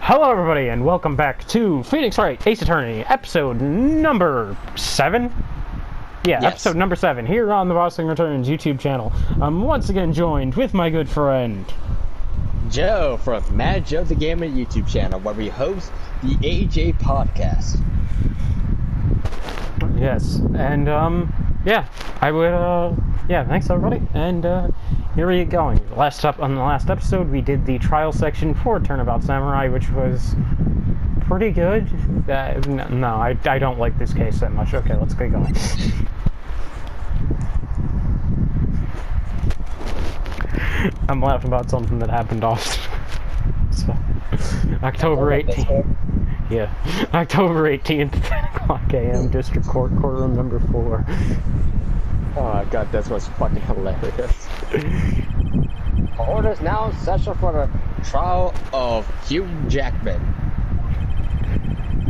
Hello everybody and welcome back to Phoenix Wright Ace Attorney, episode number 7? Yeah, yes. Episode number 7, here on the Bossing Returns YouTube channel. I'm once again joined with my good friend Joe from Mad Joe the Gamer YouTube channel, where we host the AJ podcast. Yes, and yeah, I would yeah, thanks everybody, and here we get going. On the last episode, we did the trial section for Turnabout Samurai, which was pretty good. No, I don't like this case that much. Okay, let's get going. I'm laughing about something that happened off. So, October 18th. Yeah, October 18th, 10 o'clock a.m. District Court, courtroom number 4. Oh my god, this was fucking hilarious. Orders now in session for the trial of Hugh Jackman.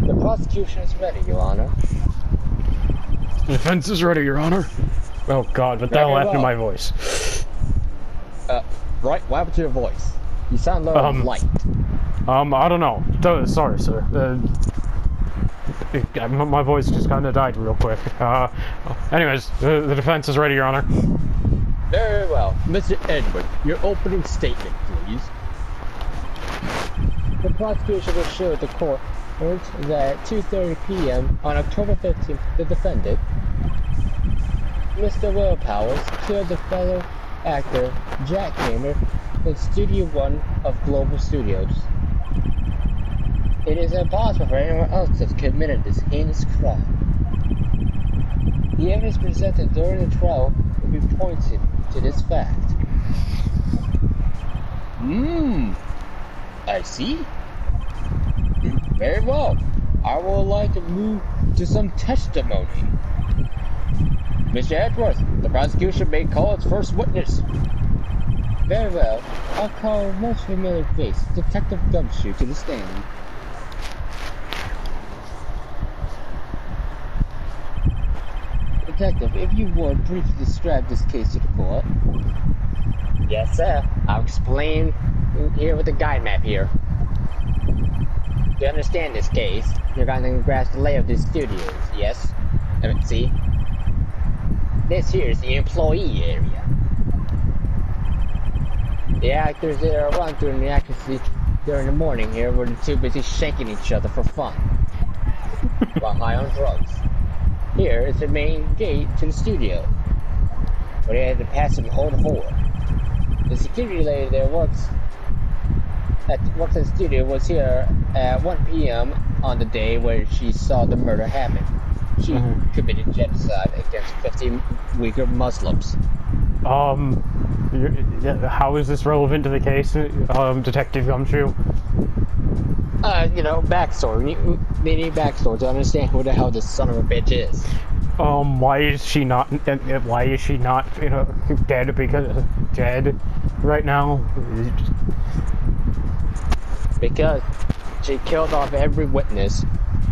The prosecution is ready, Your Honor. The defense is ready, Your Honor. Oh god, what the hell happened to my voice? Right, what happened to your voice? You sound a little light. I don't know. Sorry, sir. My voice just kind of died real quick. Anyways, the defense is ready, Your Honor. Very well. Mr. Edward, your opening statement, please. The prosecution will show the court that at 2:30 p.m. on October 15th, the defendant, Mr. Will Powers, killed the fellow actor Jackman in Studio 1 of Global Studios. It is impossible for anyone else to have committed this heinous crime. The evidence presented during the trial will be pointed to this fact. I see. Very well. I would like to move to some testimony. Mr. Edwards, the prosecution may call its first witness. Very well. I'll call a most familiar face, Detective Gumshoe, to the stand. Detective, if you would briefly describe this case to the court. Yes, sir. I'll explain here with the guide map here. To understand this case, you're going to grasp the layout of the studios, yes? See? This here is the employee area. The actors that are around during the actresses during the morning here were too busy shanking each other for fun while high on drugs. Here is the main gate to the studio, where they had to pass and hold a whore. The security lady that works at the studio was here at 1 p.m. on the day where she saw the murder happen. She committed genocide against 15 Uyghur Muslims. How is this relevant to the case, Detective Gumshoe? Backstory. We need backstory to understand who the hell this son of a bitch is. Why is she not, dead? Because, dead right now? Because she killed off every witness,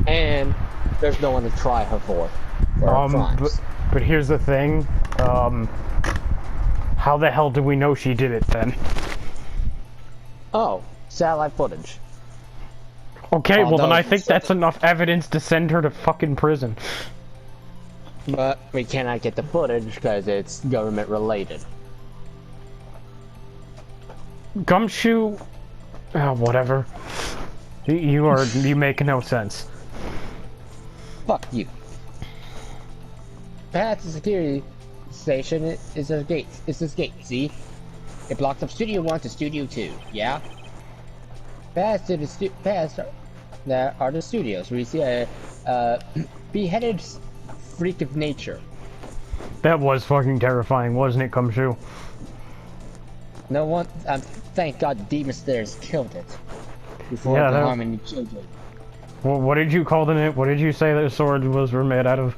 and there's no one to try her for her crimes. But here's the thing, how the hell do we know she did it then? Oh, satellite footage. Okay, well then I think that's enough evidence to send her to fucking prison. But we cannot get the footage because it's government related. Gumshoe? Whatever. You make no sense. Fuck you. Past the security station is a gate. It's this gate, see? It blocks up Studio 1 to Studio 2, yeah? Past to the that are the studios where you see a beheaded freak of nature. That was fucking terrifying, wasn't it, Gumshoe? No one, thank God the demon stairs killed it before harming the children. Well, what did you call the? What did you say the sword were made out of?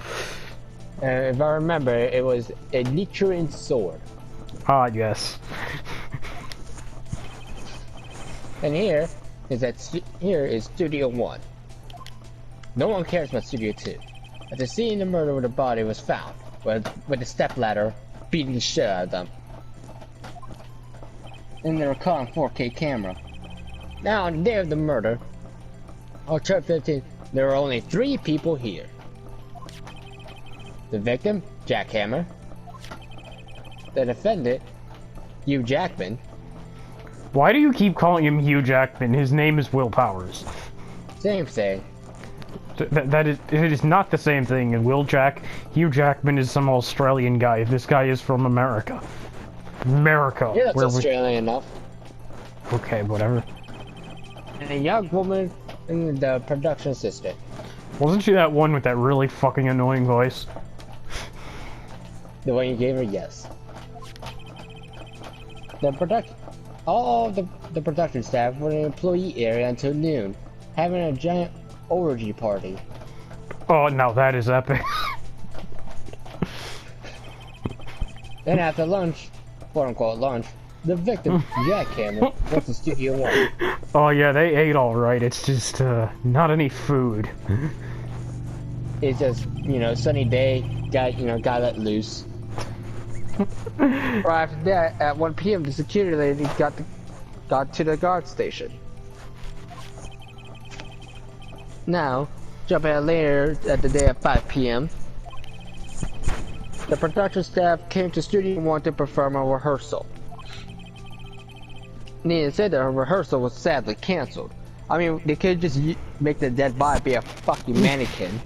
If I remember, it was a Nichiren sword. Ah, yes. And here is Studio 1. No one cares about Studio 2. At the scene of the murder where the body was found, with the stepladder beating the shit out of them. And they were caught on 4K camera. Now, on the day of the murder, On chart 15, there are only 3 people here. The victim, Jackhammer. The defendant, Hugh Jackman. Why do you keep calling him Hugh Jackman? His name is Will Powers. Same thing. It is not the same thing. And Hugh Jackman is some Australian guy. This guy is from America. America. Yeah, that's Australian enough. Okay, whatever. And a young woman and the production assistant. Wasn't she that one with that really fucking annoying voice? The one you gave her, yes. All the production staff were in the employee area until noon, having a giant orgy party. Oh, now that is epic. Then after lunch, quote-unquote lunch, the victim, Jackhammer, went to Studio 1. Oh yeah, they ate alright, it's just, not any food. It's just, sunny day, got let loose. Right after that, at 1 p.m., the security lady got to the guard station. Now, jump ahead later at the day at 5 p.m. The production staff came to Studio 1 to perform a rehearsal. Needless to say, the rehearsal was sadly cancelled. I mean, they could just make the dead body be a fucking mannequin.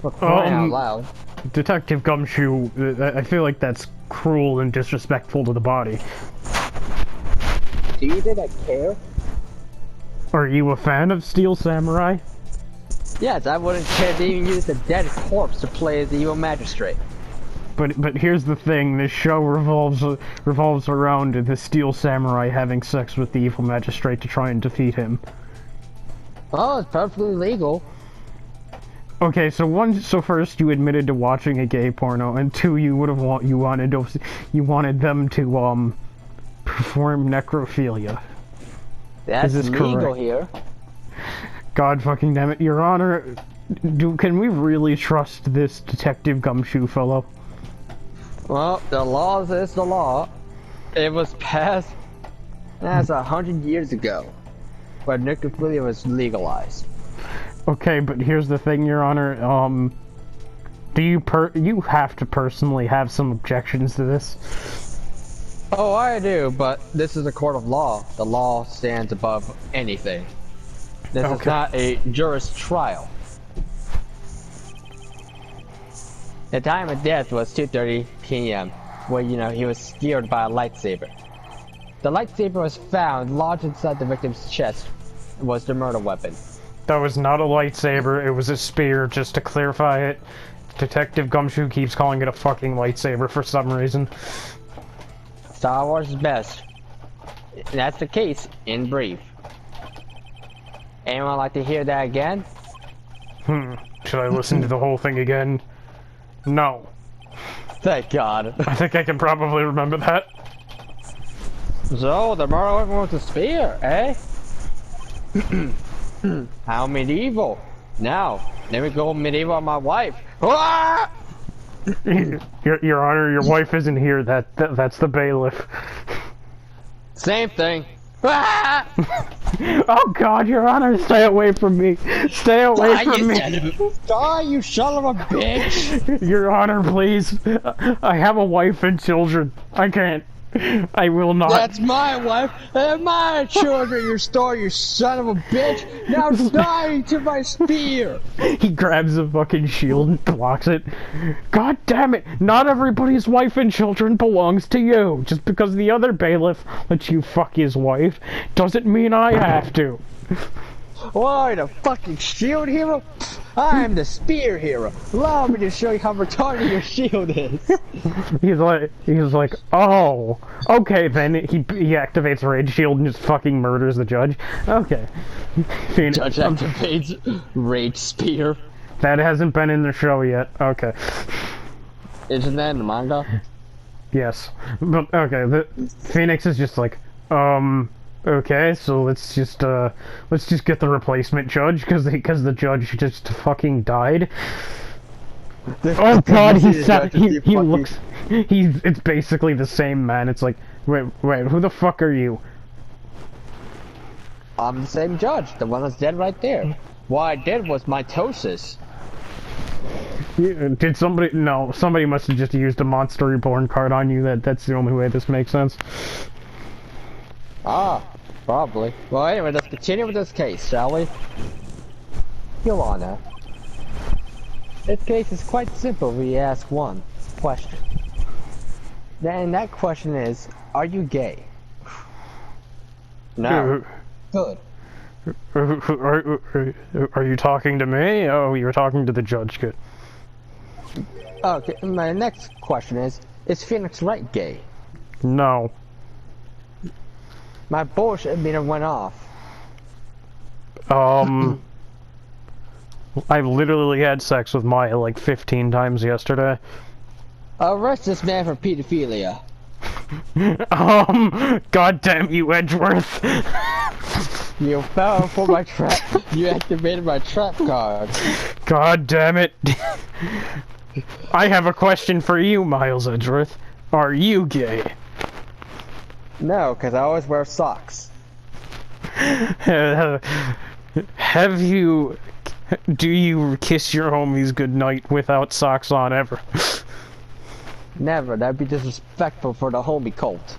For crying out loud. Detective Gumshoe, I feel like that's cruel and disrespectful to the body. Do you think I care? Are you a fan of Steel Samurai? Yes, I wouldn't care to even use the dead corpse to play the evil magistrate. But here's the thing, this show revolves around the Steel Samurai having sex with the evil magistrate to try and defeat him. Oh, it's perfectly legal. Okay, so first you admitted to watching a gay porno, and 2 you wanted them to perform necrophilia. That's is this legal correct? here. God fucking damn it, Your Honor, can we really trust this Detective Gumshoe fellow? Well, the law is the law. It was passed, that's 100 years ago, when necrophilia was legalized. Okay, but here's the thing, Your Honor, do you have to personally have some objections to this? Oh, I do, but this is a court of law. The law stands above anything. This is not a juris trial. The time of death was 2:30 p.m., where, he was speared by a lightsaber. The lightsaber was found lodged inside the victim's chest. It was the murder weapon. That was not a lightsaber, it was a spear, just to clarify it. Detective Gumshoe keeps calling it a fucking lightsaber for some reason. Star Wars is best. That's the case, in brief. Anyone like to hear that again? Should I listen to the whole thing again? No. Thank God. I think I can probably remember that. So, the murder weapon was a spear, eh? How medieval. Now, let me go medieval on my wife. Ah! Your Honor, your wife isn't here. That's the bailiff. Same thing. Ah! Oh God, Your Honor, stay away from me. Stay away from me. Die, you son of a bitch. Your Honor, please. I have a wife and children. I can't. I will not. That's my wife and my children, you son of a bitch. Now die to my spear. He grabs a fucking shield and blocks it. God damn it! Not everybody's wife and children belongs to you. Just because the other bailiff lets you fuck his wife doesn't mean I have to. Why, the fucking shield hero? I'm the spear hero. Allow me to show you how retarded your shield is. He's like, oh, okay then. He activates Rage Shield and just fucking murders the judge. Okay. Judge activates Rage Spear. That hasn't been in the show yet. Okay. Isn't that in the manga? Yes. But, okay, the Phoenix is just like, okay, so let's just get the replacement judge, because the judge just fucking died. Oh God, he looks, it's basically the same man. It's like, wait, who the fuck are you? I'm the same judge, the one that's dead right there. What I did was mitosis. Did somebody? No, somebody must have just used a Monster Reborn card on you. That's the only way this makes sense. Ah, probably. Well, anyway, let's continue with this case, shall we? Your Honor. This case is quite simple. We ask one question. Then that question is, are you gay? No. Good. Are you talking to me? Oh, you were talking to the judge. Good. Okay, my next question is Phoenix Wright gay? No. My bullshit meter went off. I literally had sex with Maya like 15 times yesterday. Arrest this man for pedophilia. God damn you, Edgeworth. You fell for my trap. You activated my trap card. God damn it. I have a question for you, Miles Edgeworth. Are you gay? No, because I always wear socks. Do you kiss your homies goodnight without socks on ever? Never. That'd be disrespectful for the homie cult.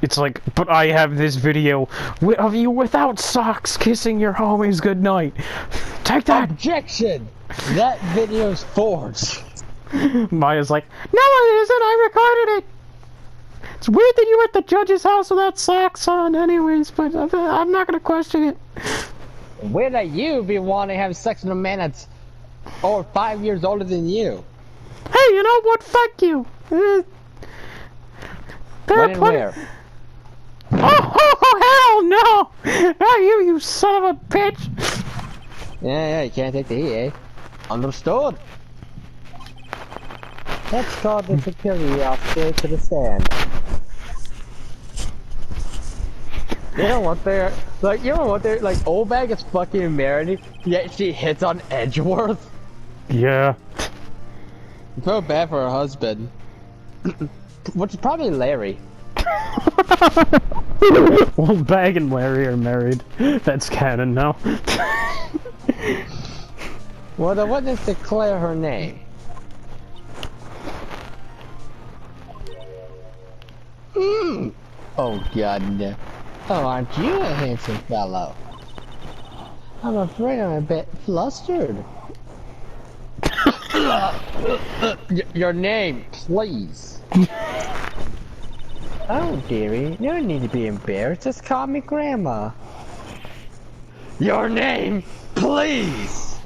It's like, but I have this video of you without socks kissing your homies goodnight. Take that! Objection! That video's forged. Maya's like, no it isn't, I recorded it! It's weird that you were at the judge's house without socks on anyways, but I'm not gonna question it. Where that you be wanting to have sex with a man that's over 5 years older than you? Hey, you know what? Fuck you! When and where? Oh, hell no! Not you son of a bitch! Yeah, you can't take the heat, eh? Understood. Let's call the security officer to the stand. You know what they're like, Old Bag is fucking married, yet she hits on Edgeworth? Yeah. I feel bad for her husband. Which is probably Larry. Old Bag and Larry are married. That's canon now. Well, the witness declare her name. Oh god no. Oh, aren't you a handsome fellow? I'm afraid I'm a bit flustered. Your name, please. Oh, dearie, you don't need to be embarrassed. Just call me Grandma. Your name, please.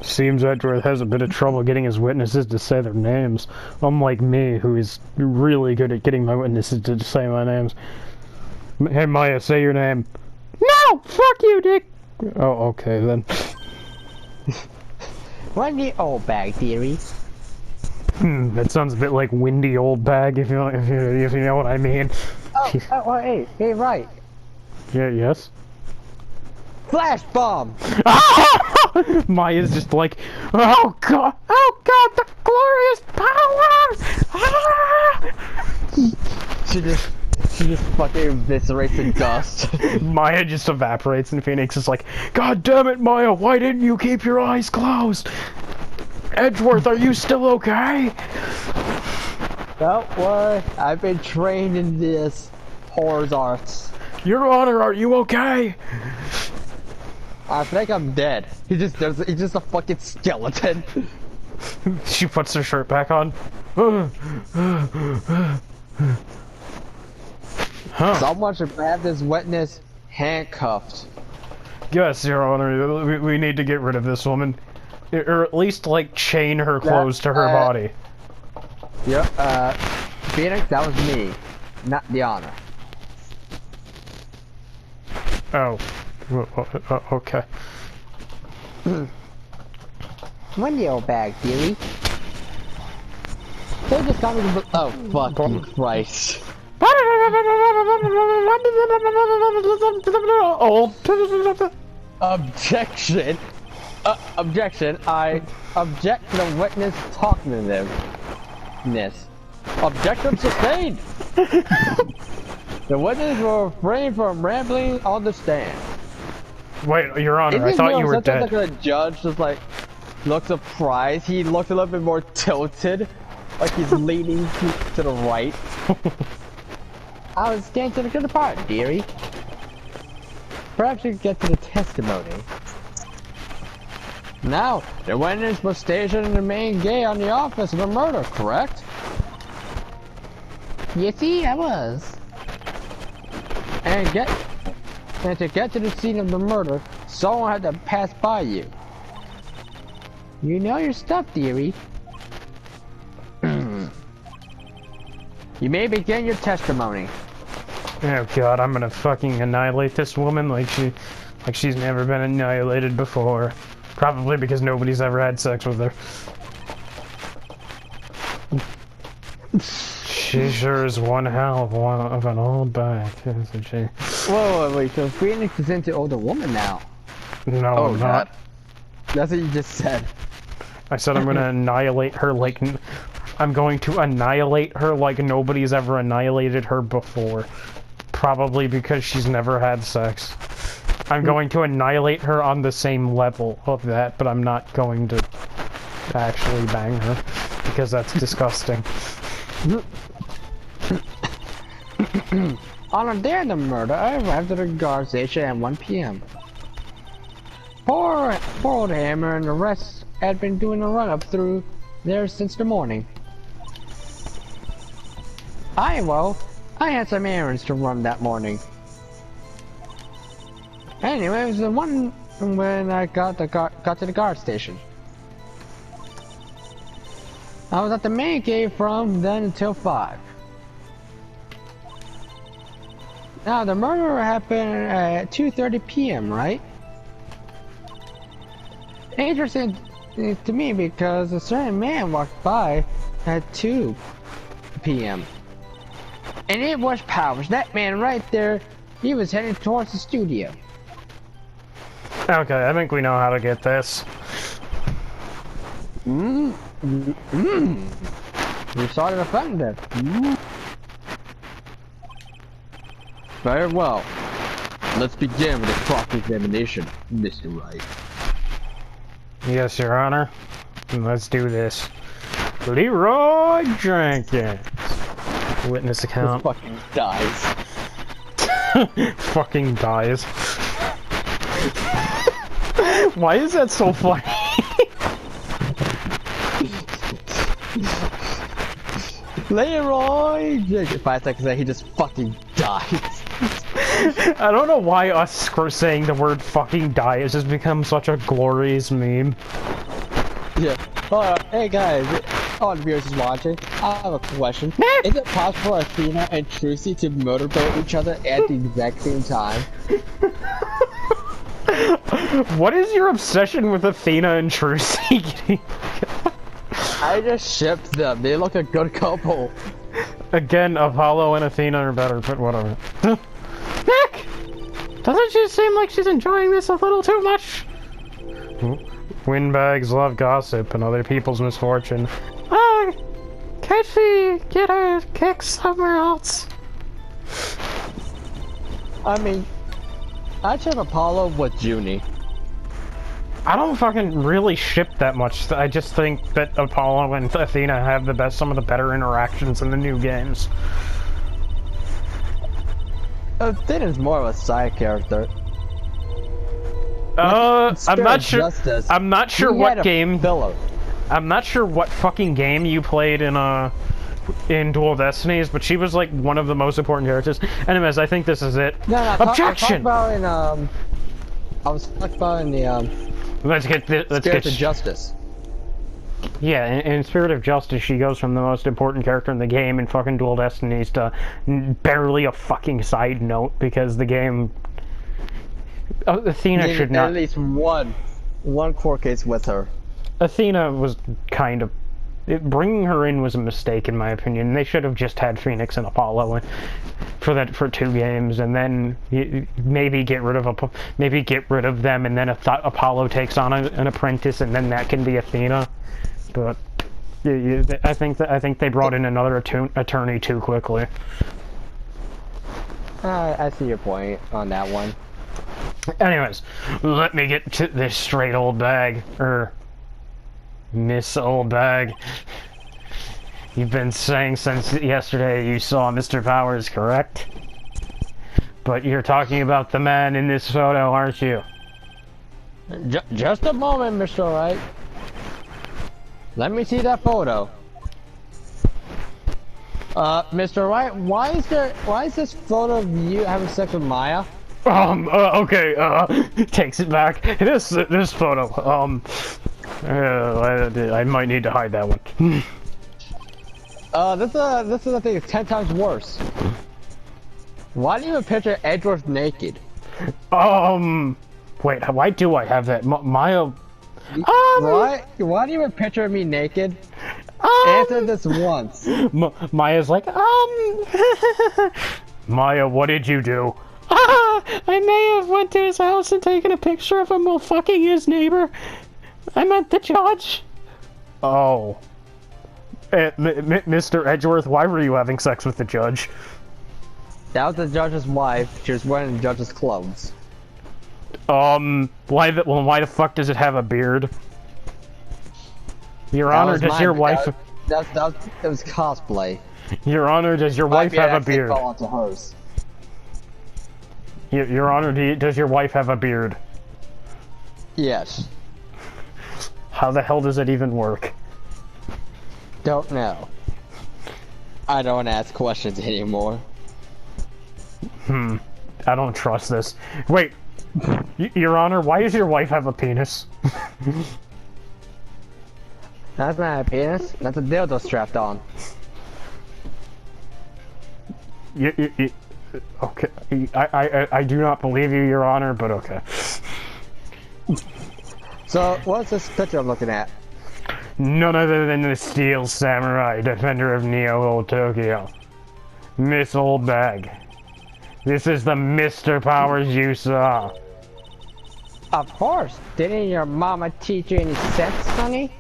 Seems Edgeworth has a bit of trouble getting his witnesses to say their names. Unlike me, who is really good at getting my witnesses to say my names. Hey Maya, say your name. No! Fuck you, Dick! Oh, okay then. Windy Old Bag, dearie. That sounds a bit like Windy Old Bag, if you know what I mean. Oh, hey, right. Yeah, yes? Flash bomb! Maya's just like, oh god, the glorious power! She just fucking eviscerates the dust. Maya just evaporates and Phoenix is like, God damn it, Maya, why didn't you keep your eyes closed? Edgeworth, are you still okay? Don't worry, I've been trained in this horror's arts. Your Honor, are you okay? I think I'm dead. He's just a fucking skeleton. She puts her shirt back on. Someone should have this witness handcuffed. Yes, Your Honor, we need to get rid of this woman. Or at least, like, chain her clothes to her body. Yep, Phoenix, that was me, not the Honor. Oh. Okay. Windy Old Bag, dearie. They just got me to... Oh, fucking Christ. Objection! Objection, I object to the witness talking to them. Objection sustained! The witnesses were refrained from rambling on the stand. Wait, Your Honor, I thought you were dead. Like a judge just like looks surprised. He looks a little bit more tilted, like he's leaning to the right. I was getting to the good part, dearie. Perhaps you could get to the testimony. Now, the witness was stationed in the main gate on the office of a murder, correct? You see, I was. And to get to the scene of the murder, someone had to pass by you. You know your stuff, dearie. You may begin your testimony. Oh god, I'm gonna fucking annihilate this woman like she's never been annihilated before. Probably because nobody's ever had sex with her. She sure is one hell of an old bag, isn't she? Whoa, wait, so Phoenix is into older woman now? No, I'm not. That's what you just said. I said I'm gonna annihilate her like... I'm going to annihilate her like nobody's ever annihilated her before. Probably because she's never had sex. I'm going to annihilate her on the same level of that, but I'm not going to actually bang her, because that's disgusting. On a day of the murder, I arrived at the guard station at 1 p.m. Poor old Hammer and the rest had been doing a run-up through there since the morning. I had some errands to run that morning. Anyway, it was the one when I got to the guard station. I was at the main gate from then until 5. Now, the murder happened at 2:30 p.m., right? Interesting to me because a certain man walked by at 2 p.m. And it was Powers. That man right there, he was heading towards the studio. Okay, I think we know how to get this. You started a fun there. Very well. Let's begin with a cross-examination, Mr. Wright. Yes, Your Honor. Let's do this. Leroy Jenkins. Witness account. This fucking dies. Fucking dies. Why is that so funny? Leroy Jenkins. 5 seconds later, he just fucking dies. I don't know why us saying the word fucking die has just become such a glorious meme. Yeah. Hey guys, all the viewers is watching. I have a question. Is it possible for Athena and Trucy to motorboat each other at the exact same time? What is your obsession with Athena and Trucy? I just shipped them. They look a good couple. Again, Apollo and Athena are better, but whatever. Nick! Doesn't she seem like she's enjoying this a little too much? Windbags love gossip and other people's misfortune. Can't she get her kick somewhere else? I mean, I'd ship Apollo with Junie. I don't fucking really ship that much. I just think that Apollo and Athena have some of the better interactions in the new games. Athena's more of a side character. I'm not sure. Justice, I'm not sure what game. Filler. I'm not sure what fucking game you played in Dual Destinies, but she was like one of the most important characters. Anyways, I think this is it. No, Objection! I was talking about in the Let's get Spirit of Justice. Yeah, in Spirit of Justice, she goes from the most important character in the game in fucking Dual Destinies to barely a fucking side note because the game. Athena should not. At least one court case with her. Athena was kind of. Bringing her in was a mistake, in my opinion. They should have just had Phoenix and Apollo for 2 games, and then maybe get rid of them, and then Apollo takes on an apprentice, and then that can be Athena. But I think they brought in another attorney too quickly. I see your point on that one. Anyways, let me get to this straight, old bag. Miss Old Bag. You've been saying since yesterday you saw Mr. Powers, correct? But you're talking about the man in this photo, aren't you? Just a moment, Mr. Wright. Let me see that photo. Mr. Wright, why is this photo of you having sex with Maya? Okay, takes it back. This photo, I might need to hide that one. This is I think it's 10 times worse. Why do you even picture Edgeworth naked? Wait, why do I have that? Maya... Why do you even picture me naked? Answer this once. Maya's like, Maya, what did you do? I may have went to his house and taken a picture of him while fucking his neighbor. I meant the judge. Oh. Mr. Edgeworth, why were you having sex with the judge? That was the judge's wife. She was wearing the judge's clothes. Why the fuck does it have a beard? Your Honor, does your wife... That was cosplay. Your Honor, does your wife have a beard? Fall onto hers. Your Honor, does your wife have a beard? Yes. How the hell does it even work? Don't know. I don't ask questions anymore. I don't trust this. Wait, Your Honor, why does your wife have a penis? That's not a penis. That's a dildo strapped on. Okay, I do not believe you, Your Honor, but okay. So, what's this picture I'm looking at? None other than the Steel Samurai, defender of Neo Tokyo. Miss Old Bag. This is the Mr. Powers you saw. Of course. Didn't your mama teach you any sense, honey?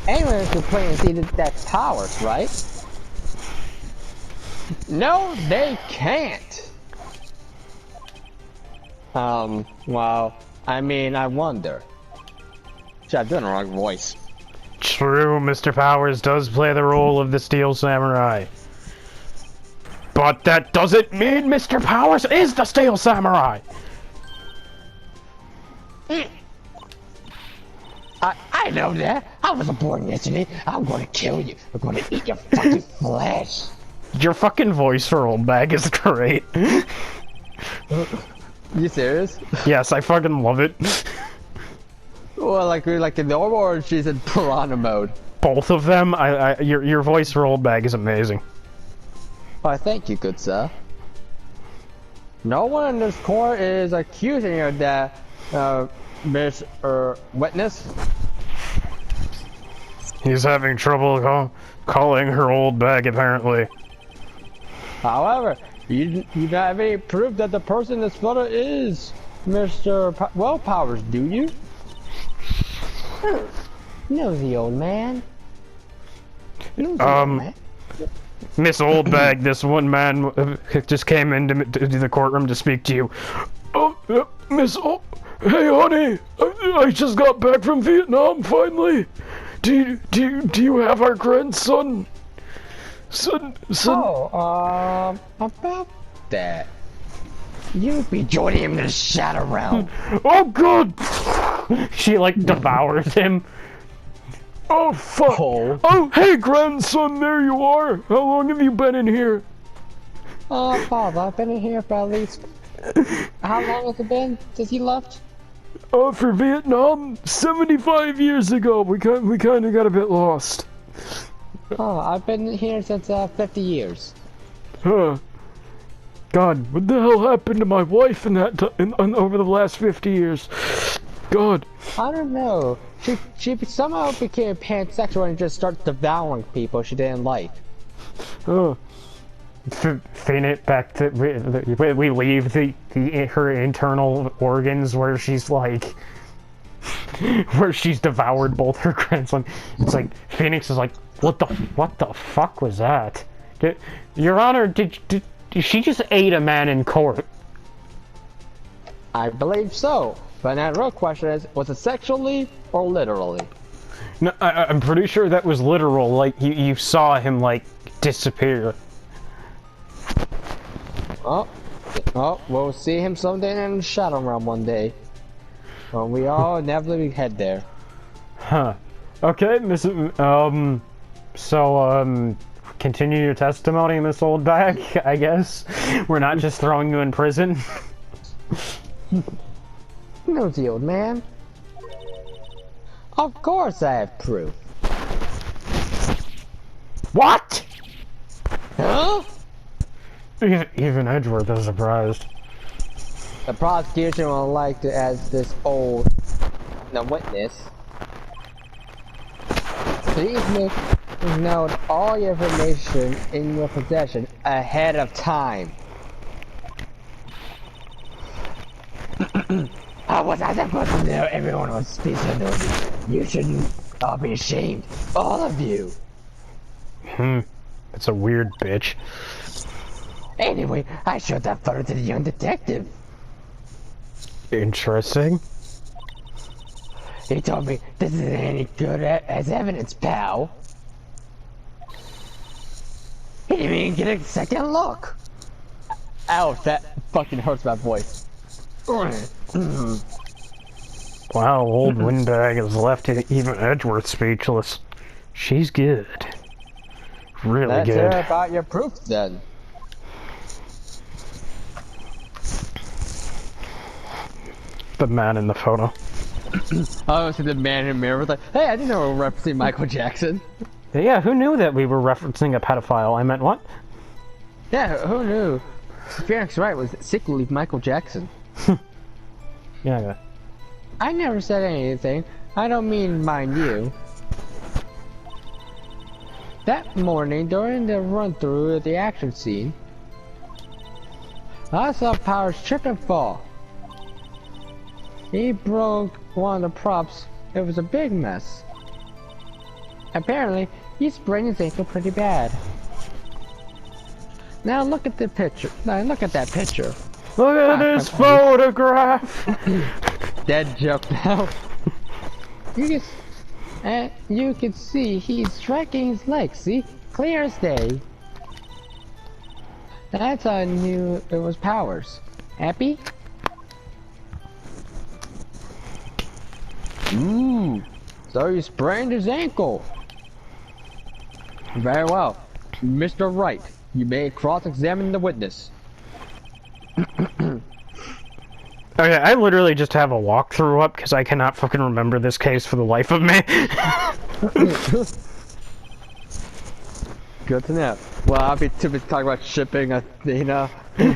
Anyone can play and see that's Powers, right? No, they can't. Well, I mean, I wonder. Shit, I'm doing the wrong voice. True, Mr. Powers does play the role of the Steel Samurai. But that doesn't mean Mr. Powers is the Steel Samurai! I know that. I wasn't born yesterday. I'm gonna kill you. I'm gonna eat your fucking flesh. Your fucking voice for Old Bag is great. You serious? Yes, I fucking love it. Well, like in normal, or she's in piranha mode? Both of them. Your voice for Old Bag is amazing. Why, thank you, good sir. No one in this court is accusing you of that, Miss Witness. He's having trouble calling her Old Bag, apparently. However, you don't have any proof that the person in this photo is Mr. Powers, do you? Nosy old man. Nosy old man. Miss Old Bag, this one man just came into the courtroom to speak to you. Oh, Miss Old... Hey, honey, I just got back from Vietnam, finally. Do you have our grandson? Son. Oh, about that. You'd be joining him in the shadow realm. Oh, God! She, like, devours him. Oh, fuck. Oh, hey, grandson, there you are. How long have you been in here? Oh, Father, I've been in here for at least... How long has it been since you left? For Vietnam, 75 years ago. We kind of got a bit lost. Oh, I've been here since 50 years. Huh. God, what the hell happened to my wife in that over the last 50 years? God. I don't know. She somehow became pansexual and just started devouring people she didn't like. Oh. Phoenix back to we leave her internal organs where she's like where she's devoured both her grandson. It's like Phoenix is like, what the fuck was that? Your Honor, did she just ate a man in court? I believe so. But now the real question is, was it sexually or literally? No, I'm pretty sure that was literal. Like, you saw him, like, disappear. Oh, we'll see him someday in the Shadow Realm one day. Well, we all inevitably head there. Huh. Okay, continue your testimony, Miss Oldbag, I guess. We're not just throwing you in prison. No, the old man. Of course I have proof. What? Huh? Even Edgeworth is surprised. The prosecution would like to ask this old witness. Please make note all your information in your possession ahead of time. How was I supposed to know everyone was speaking of you? You shouldn't all be ashamed. All of you. It's a weird bitch. Anyway, I showed that photo to the young detective. Interesting. He told me this isn't any good as evidence, pal. He didn't even get a second look. Ouch, that fucking hurts my voice. Wow, old Windbag has left even Edgeworth speechless. She's good. Really Let's good. hear about your proof then. The man in the photo. Oh, so the man in the mirror was like, hey, I didn't know we were referencing Michael Jackson. Yeah, who knew that we were referencing a pedophile? I meant what? Yeah, who knew? Felix Wright was secretly Michael Jackson. Yeah. I never said anything. I don't mean mind you. That morning, during the run-through of the action scene, I saw Powers trip and fall. He broke one of the props. It was a big mess. Apparently, he sprained his ankle pretty bad. Now look at the picture. Now look at that picture. Look at this photograph! Dead joke now. You can see he's striking his legs. See? Clear as day. That's how I knew it was Powers. Happy? So you sprained his ankle. Very well. Mr. Wright, you may cross-examine the witness. Okay, I literally just have a walkthrough up because I cannot fucking remember this case for the life of me. Good to know. Well, I'll be too busy talking about shipping Athena. You'll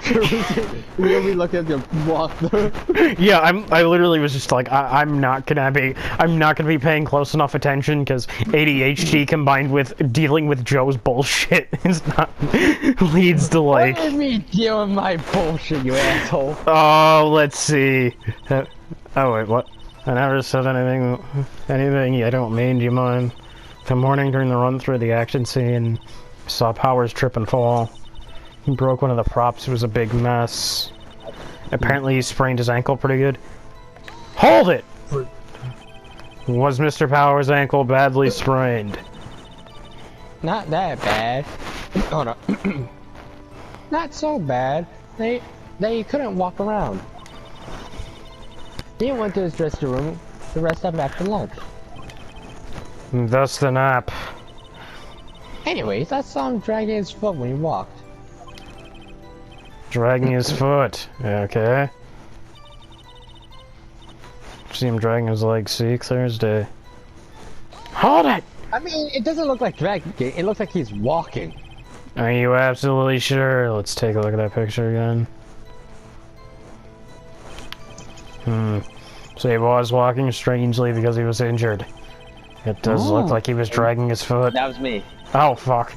be looking at your walkthrough. Yeah, I literally was just like, I'm not gonna be paying close enough attention because ADHD combined with dealing with Joe's bullshit is not leads to like. What do you mean deal with my bullshit, you asshole? Oh, let's see. Oh wait, what? I never said anything. I don't mean. Do you mind? The morning during the run through the action scene, saw Powers trip and fall. He broke one of the props. It was a big mess. Apparently he sprained his ankle pretty good. Hold it! Was Mr. Powers' ankle badly sprained? Not that bad. Hold on. Not so bad. They couldn't walk around. He went to his dressing room to rest up after lunch. Thus the nap. Anyways, I saw him dragging his foot when he walked. Dragging his foot. Okay. See him dragging his leg. See, clear as day. Hold it! I mean, it doesn't look like dragging. It looks like he's walking. Are you absolutely sure? Let's take a look at that picture again. So he was walking strangely because he was injured. It does look like he was dragging his foot. That was me. Oh, fuck.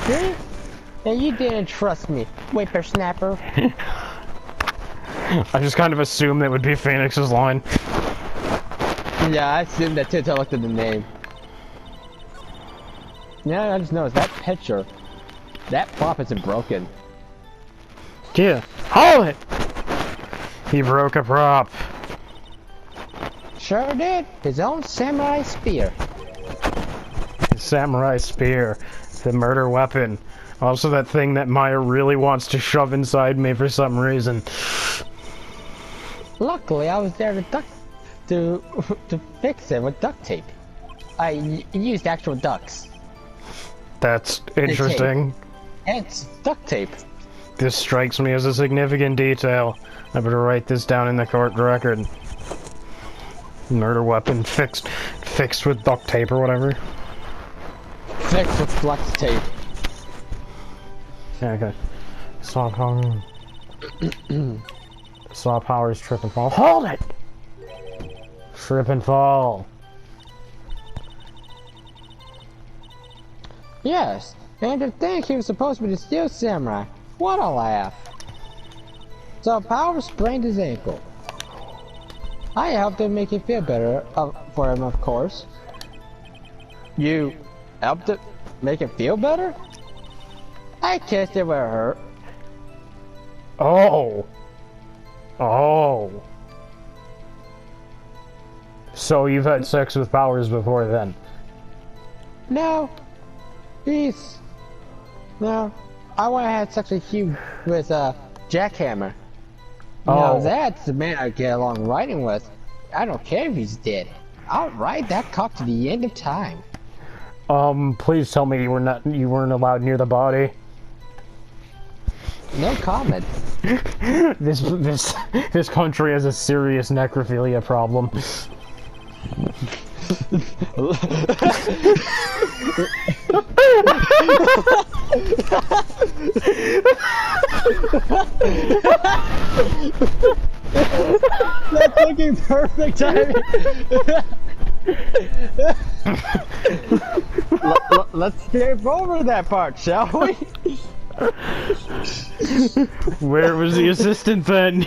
See? And you didn't trust me, whippersnapper. I just kind of assumed that would be Phoenix's line. Yeah, I assumed that too until I looked at the name. Yeah, I just noticed that picture. That prop isn't broken. Yeah. Hold it! He broke a prop. Sure did. His own samurai spear. Samurai spear. The murder weapon. Also that thing that Maya really wants to shove inside me for some reason. Luckily, I was there to fix it with duct tape. I used actual ducks. That's interesting. It's duct tape. This strikes me as a significant detail. I better write this down in the court record. Murder weapon fixed with duct tape or whatever. Fixed with flex tape. Yeah, okay. Saw power. Saw powers trip and fall. Hold it! Trip and fall. Yes, and to think he was supposed to be the Steel Samurai. What a laugh. So Power sprained his ankle. I helped him make it feel better for him, of course. You helped it make it feel better? I kissed it where it hurt. Oh. Oh. So you've had sex with Powers before then? No. No. I want to have sex with Hugh with Jackhammer. Oh. Now that's the man I get along writing with. I don't care if he's dead. I'll ride that cock to the end of time. Please tell me you weren't allowed near the body. No comment. This country has a serious necrophilia problem. That's looking perfect timing. Let's skip over that part, shall we? Where was the assistant then?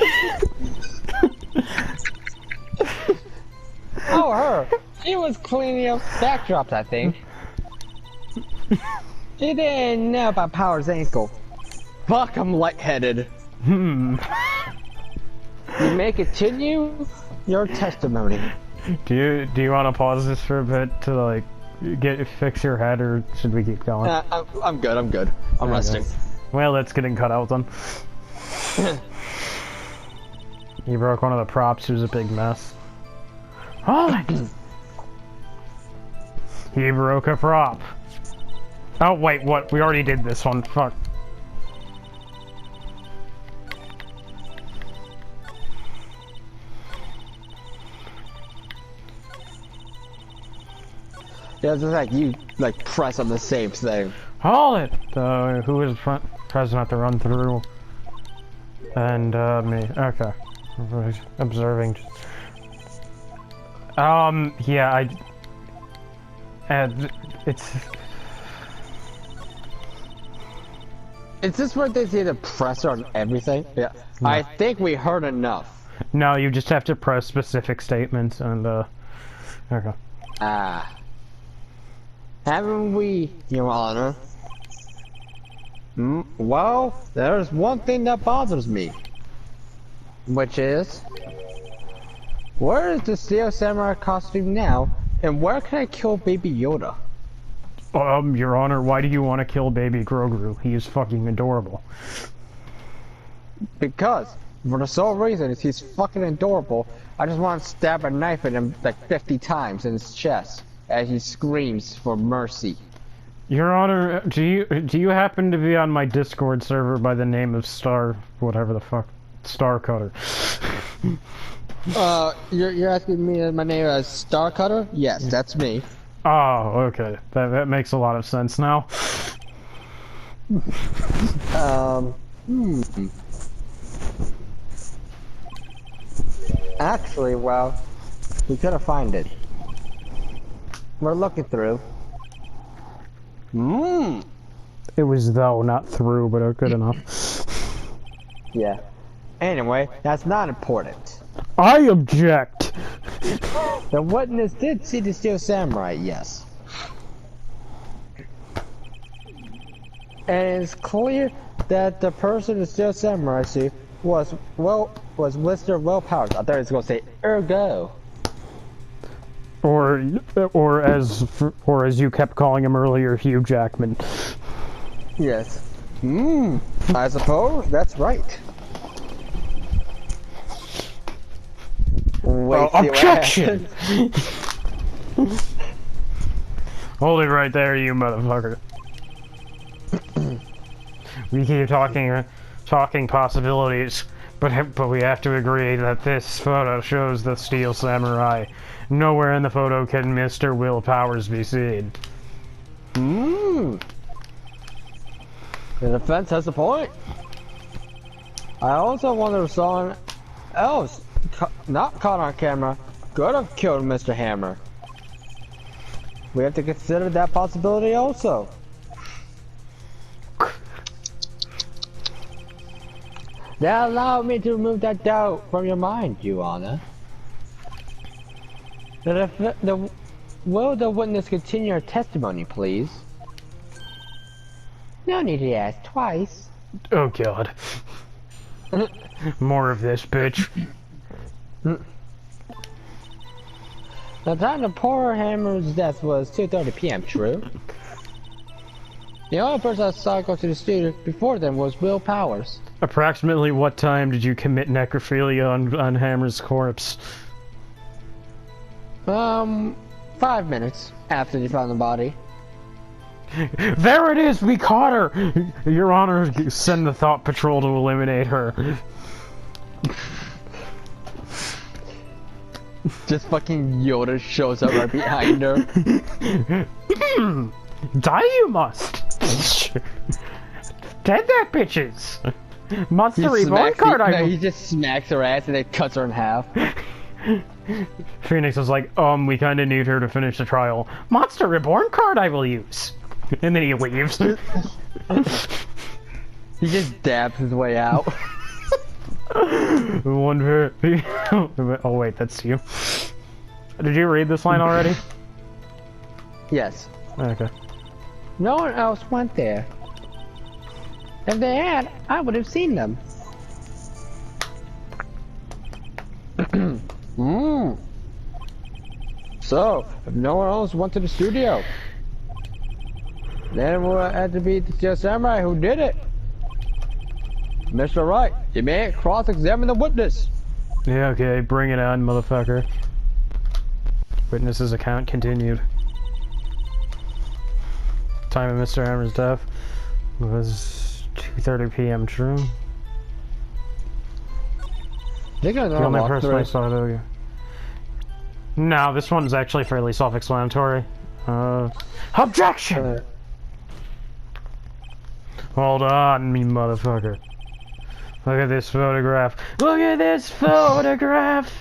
Oh, her. She was cleaning up backdrops, I think. She didn't know about Power's ankle. Fuck, I'm lightheaded. You may continue your testimony. Do you want to pause this for a bit to like fix your head, or should we keep going? I'm good. I'm resting. Well, that's getting cut out then. You broke one of the props. It was a big mess. Oh! He broke a prop. Oh wait, what? We already did this one. Fuck. Yeah, it's just like you press on the same thing. Hold it! Who is president to run through? And, me. Okay. Observing. Yeah, it's... Is this where they say to press on everything? Yeah. No. I think we heard enough. No, you just have to press specific statements and, okay. Haven't we, Your Honor? Well, there's one thing that bothers me. Which is... where is the Steel Samurai costume now, and where can I kill Baby Yoda? Your Honor, why do you want to kill Baby Grogu? He is fucking adorable. Because, for the sole reason is he's fucking adorable, I just want to stab a knife at him like 50 times in his chest as he screams for mercy. Your Honor, do you happen to be on my Discord server by the name of whatever the fuck, Star Cutter? You're asking me my name is Star Cutter? Yes, that's me. Oh, okay. That makes a lot of sense now. Actually, well, we couldn't find it. We're looking through. It was though, not through, but good enough. Yeah. Anyway, that's not important. I object! The witness did see the Steel Samurai, yes. And it's clear that the person in Steel Samurai suit was Mr. Willpower's. I thought he was going to say ergo. Or as you kept calling him earlier, Hugh Jackman. Yes. I suppose that's right. Wait, objection! Hold it right there, you motherfucker. We keep talking possibilities, but we have to agree that this photo shows the Steel Samurai. Nowhere in the photo can Mr. Will Powers be seen. The defense has a point. I also wonder if someone else, not caught on camera, could have killed Mr. Hammer. We have to consider that possibility also. That allowed me to remove that doubt from your mind, Your Honor. Will the witness continue her testimony, please? No need to ask twice. Oh god. More of this, bitch. The time of poor Hammer's death was 2:30 p.m., true? The only person I saw go to the studio before them was Will Powers. Approximately what time did you commit necrophilia on Hammer's corpse? 5 minutes after they found the body. There it is! We caught her! Your Honor, send the Thought Patrol to eliminate her. Just fucking Yoda shows up right behind her. Die you must! Dead that bitches! Monster Reborn card No, he just smacks her ass and then cuts her in half. Phoenix is like, we kinda need her to finish the trial. Monster Reborn card I will use! And then he leaves. He just dabs his way out. Oh wait, that's you. Did you read this line already? Yes. Okay. No one else went there. If they had, I would have seen them. So, if no one else went to the studio, then it would have to be the Steel Samurai who did it. Mr. Wright, you may cross-examine the witness. Yeah, okay, bring it on, motherfucker. Witness's account continued. Time of Mr. Hammer's death was 2:30 p.m. True. The only person I saw it. No, this one's actually fairly self-explanatory. Objection! Hold on, me motherfucker. Look at this photograph. Look at this photograph!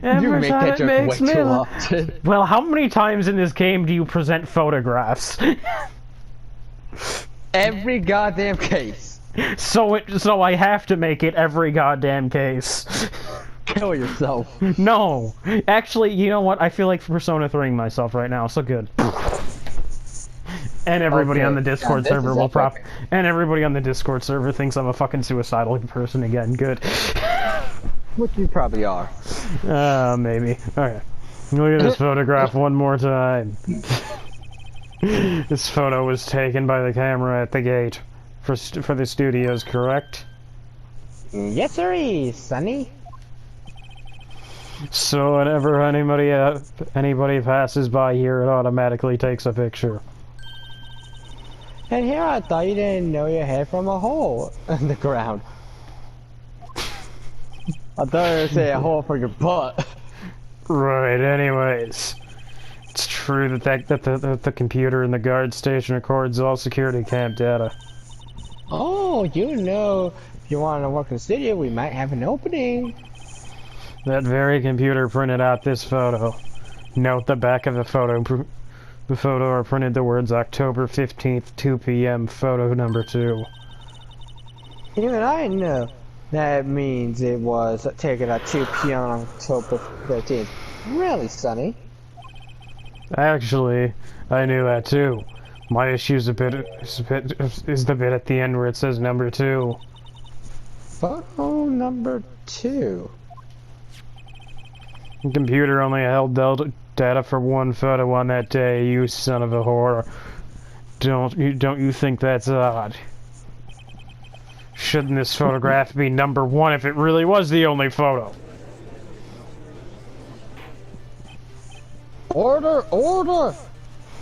Every time it makes me laugh. Well, how many times in this game do you present photographs? Every goddamn case. So I have to make it every goddamn case. Kill yourself. No. Actually, you know what? I feel like Persona 3ing myself right now, so good. And everybody on the Discord server will and everybody on the Discord server thinks I'm a fucking suicidal person again. Good. Which you probably are. Maybe. Okay. Look at this photograph one more time. This photo was taken by the camera at the gate for the studios, correct? Yes, sir, Sonny. So whenever anybody passes by here, it automatically takes a picture. And here I thought you didn't know your head from a hole in the ground. I thought you were say a hole for your butt. Right. Anyways, it's true that the computer in the guard station records all security cam data. Oh, you know, if you want to work in the studio, we might have an opening. That very computer printed out this photo. Note the back of the photo. The photo are printed the words October 15th, 2 p.m. photo number 2. Even I know that means it was taken at 2 p.m. on October 13th. Really, Sonny? Actually, I knew that too. My issue is the bit at the end where it says number 2. Photo number 2. The computer only held data for 1 photo on that day, you son of a whore. Don't you think that's odd? Shouldn't this photograph be number 1 if it really was the only photo?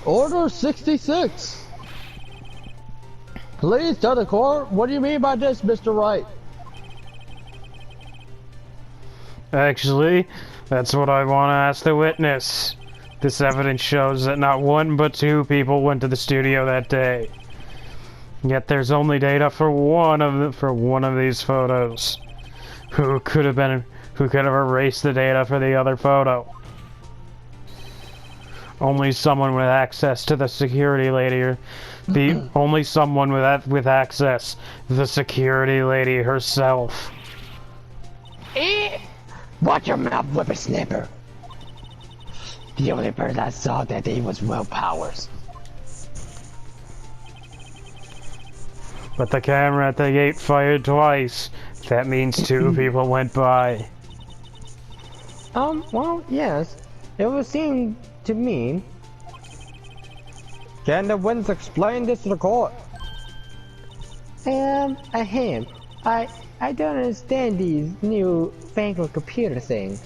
Order 66. Please tell the court, what do you mean by this, Mr. Wright? Actually, that's what I want to ask the witness. This evidence shows that not 1 but 2 people went to the studio that day. Yet there's only data for one of these photos. Who could have erased the data for the other photo? Only someone with access to the security lady, or only someone with access, the security lady herself. Watch your mouth, whippersnapper. The only person I saw that day was Will Powers. But the camera at the gate fired twice. That means 2 people went by. Well, yes. It would seem to me. Can the witness explain this to the court? I don't understand these new fangled computer things.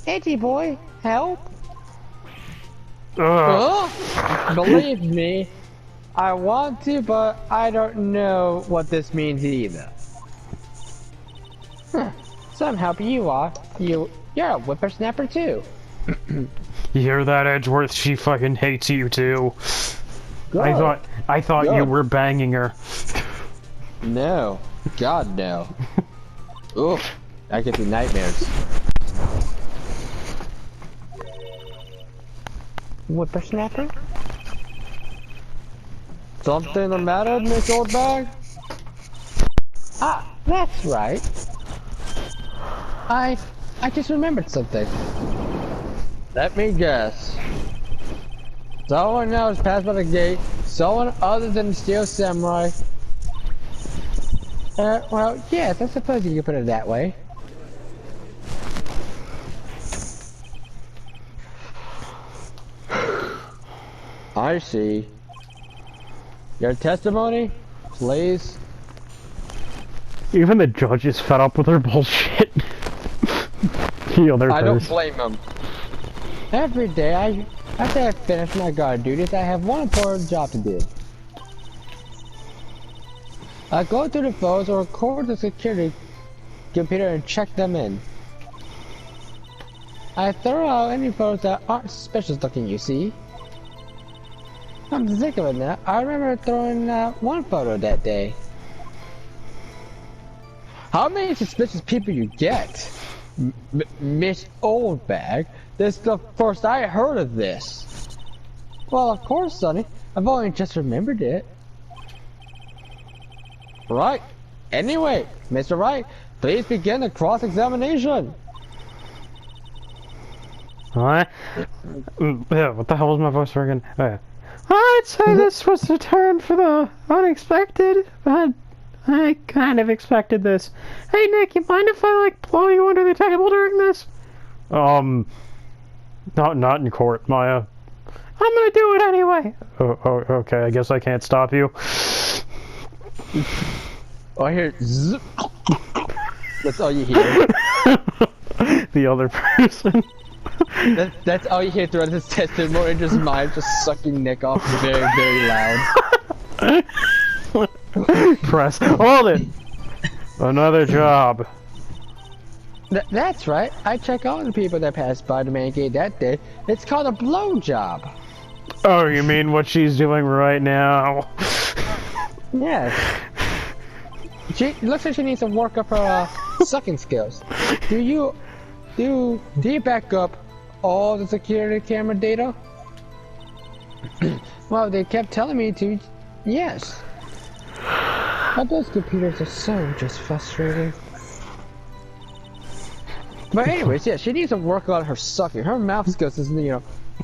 Edgy boy, help? Believe me, I want to, but I don't know what this means either. Some help you are. You're a whippersnapper too. You hear that, Edgeworth? She fucking hates you too. God. I thought you were banging her. No. God, no. Oof. I get the nightmares. Whippersnapper? Something the matter, Miss Oldbag? Ah, that's right. I just remembered something. Let me guess. Someone else passed by the gate, someone other than the Steel Samurai. Well, yes, I suppose you could put it that way. I see. Your testimony, please. Even the judge is fed up with her bullshit. The other I don't person. blame him. Every day, after I finish my guard duties, I have one important job to do. I go through the photos or record the security computer and check them in. I throw out any photos that aren't suspicious looking, you see. Come to think of it now, I remember throwing out one photo that day. How many suspicious people you get? Miss Oldbag? This is the first I heard of this. Well, of course, Sonny. I've only just remembered it. Right. Anyway, Mr. Wright, please begin the cross-examination. What? Yeah, what the hell was my voice for again? Oh, yeah. I'd say this was a turn for the unexpected, but I kind of expected this. Hey Nick, you mind if I blow you under the table during this? Not in court, Maya. I'm gonna do it anyway. Oh, okay, I guess I can't stop you. Oh, I hear zip. That's all you hear. The other person. That's all you hear throughout his testimony, just mind just sucking Nick off very, very loud. Press. Hold it! Another job. That's right. I check all the people that passed by the main gate that day. It's called a blow job. Oh, you mean what she's doing right now? Yes. She looks like she needs to work up her sucking skills. Do you back up all the security camera data? Well, they kept telling me to. Yes. But those computers are so just frustrating. But anyways, yeah, she needs to work on her sucking. Her mouth skills is,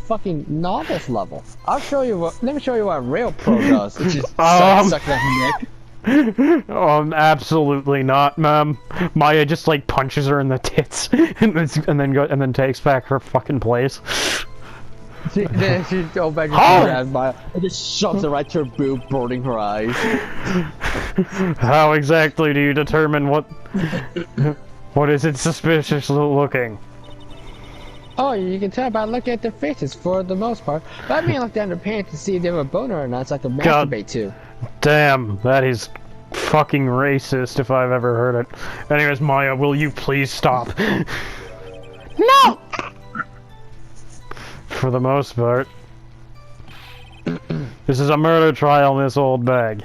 fucking novice level. I'll show you what. Let me show you what a real pro does. It's just suck that neck. Absolutely not, ma'am. Maya just like punches her in the tits and then takes back her fucking place. Then she goes back and grabs Maya and just shoves it right to her boob, burning her eyes. How exactly do you determine what is it suspicious looking? Oh, you can tell by looking at their faces for the most part. But I mean, look down their pants to see if they have a boner or not, so I can masturbate too. Damn, that is fucking racist if I've ever heard it. Anyways, Maya, will you please stop? No! For the most part. This is a murder trial, Miss Old Bag.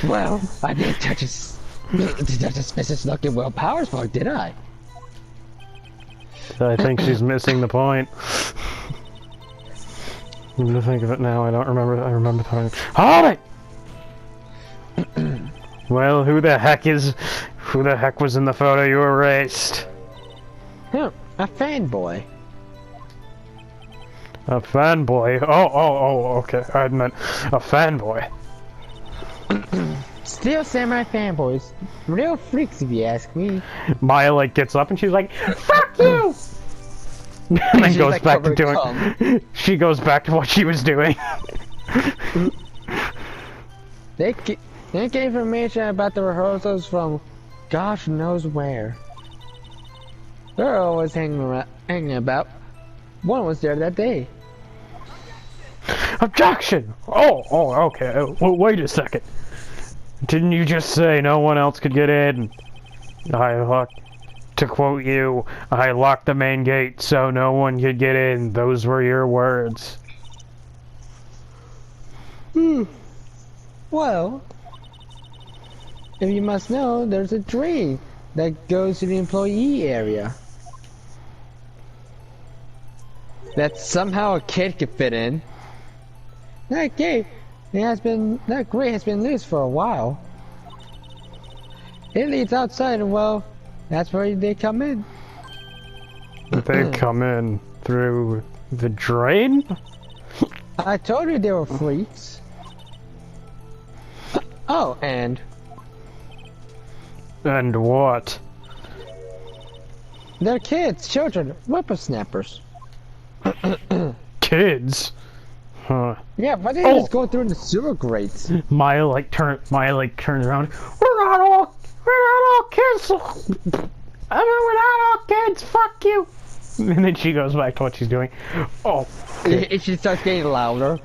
Well, I didn't touch a suspicious looking Will Powers bug, did I? I think she's missing the point. I'm gonna think of it now, I remember talking. Hold it! Well, who the heck was in the photo you erased? A fanboy. A fanboy? Oh, okay. I meant a fanboy. Still Samurai fanboys. Real freaks if you ask me. Maya like gets up and she's like, fuck you! And then goes back to doing... She goes back to what she was doing. They get information about the rehearsals from gosh knows where. They're always hanging about. One was there that day. Objection! Oh, okay. Well, wait a second. Didn't you just say no one else could get in? To quote you, I locked the main gate so no one could get in. Those were your words. Well, if you must know, there's a drain that goes to the employee area. That somehow a kid could fit in. That grate has been loose for a while. It leads outside, and well, that's where they come in. They come in through the drain? I told you they were freaks. Oh, and what? They're kids, children, whippersnappers. Kids? Huh. Yeah, why didn't they just go through the sewer grates? Maya turns around. We're not all kids. I mean, we're not all kids. Fuck you. And then she goes back to what she's doing. Oh. And she starts getting louder.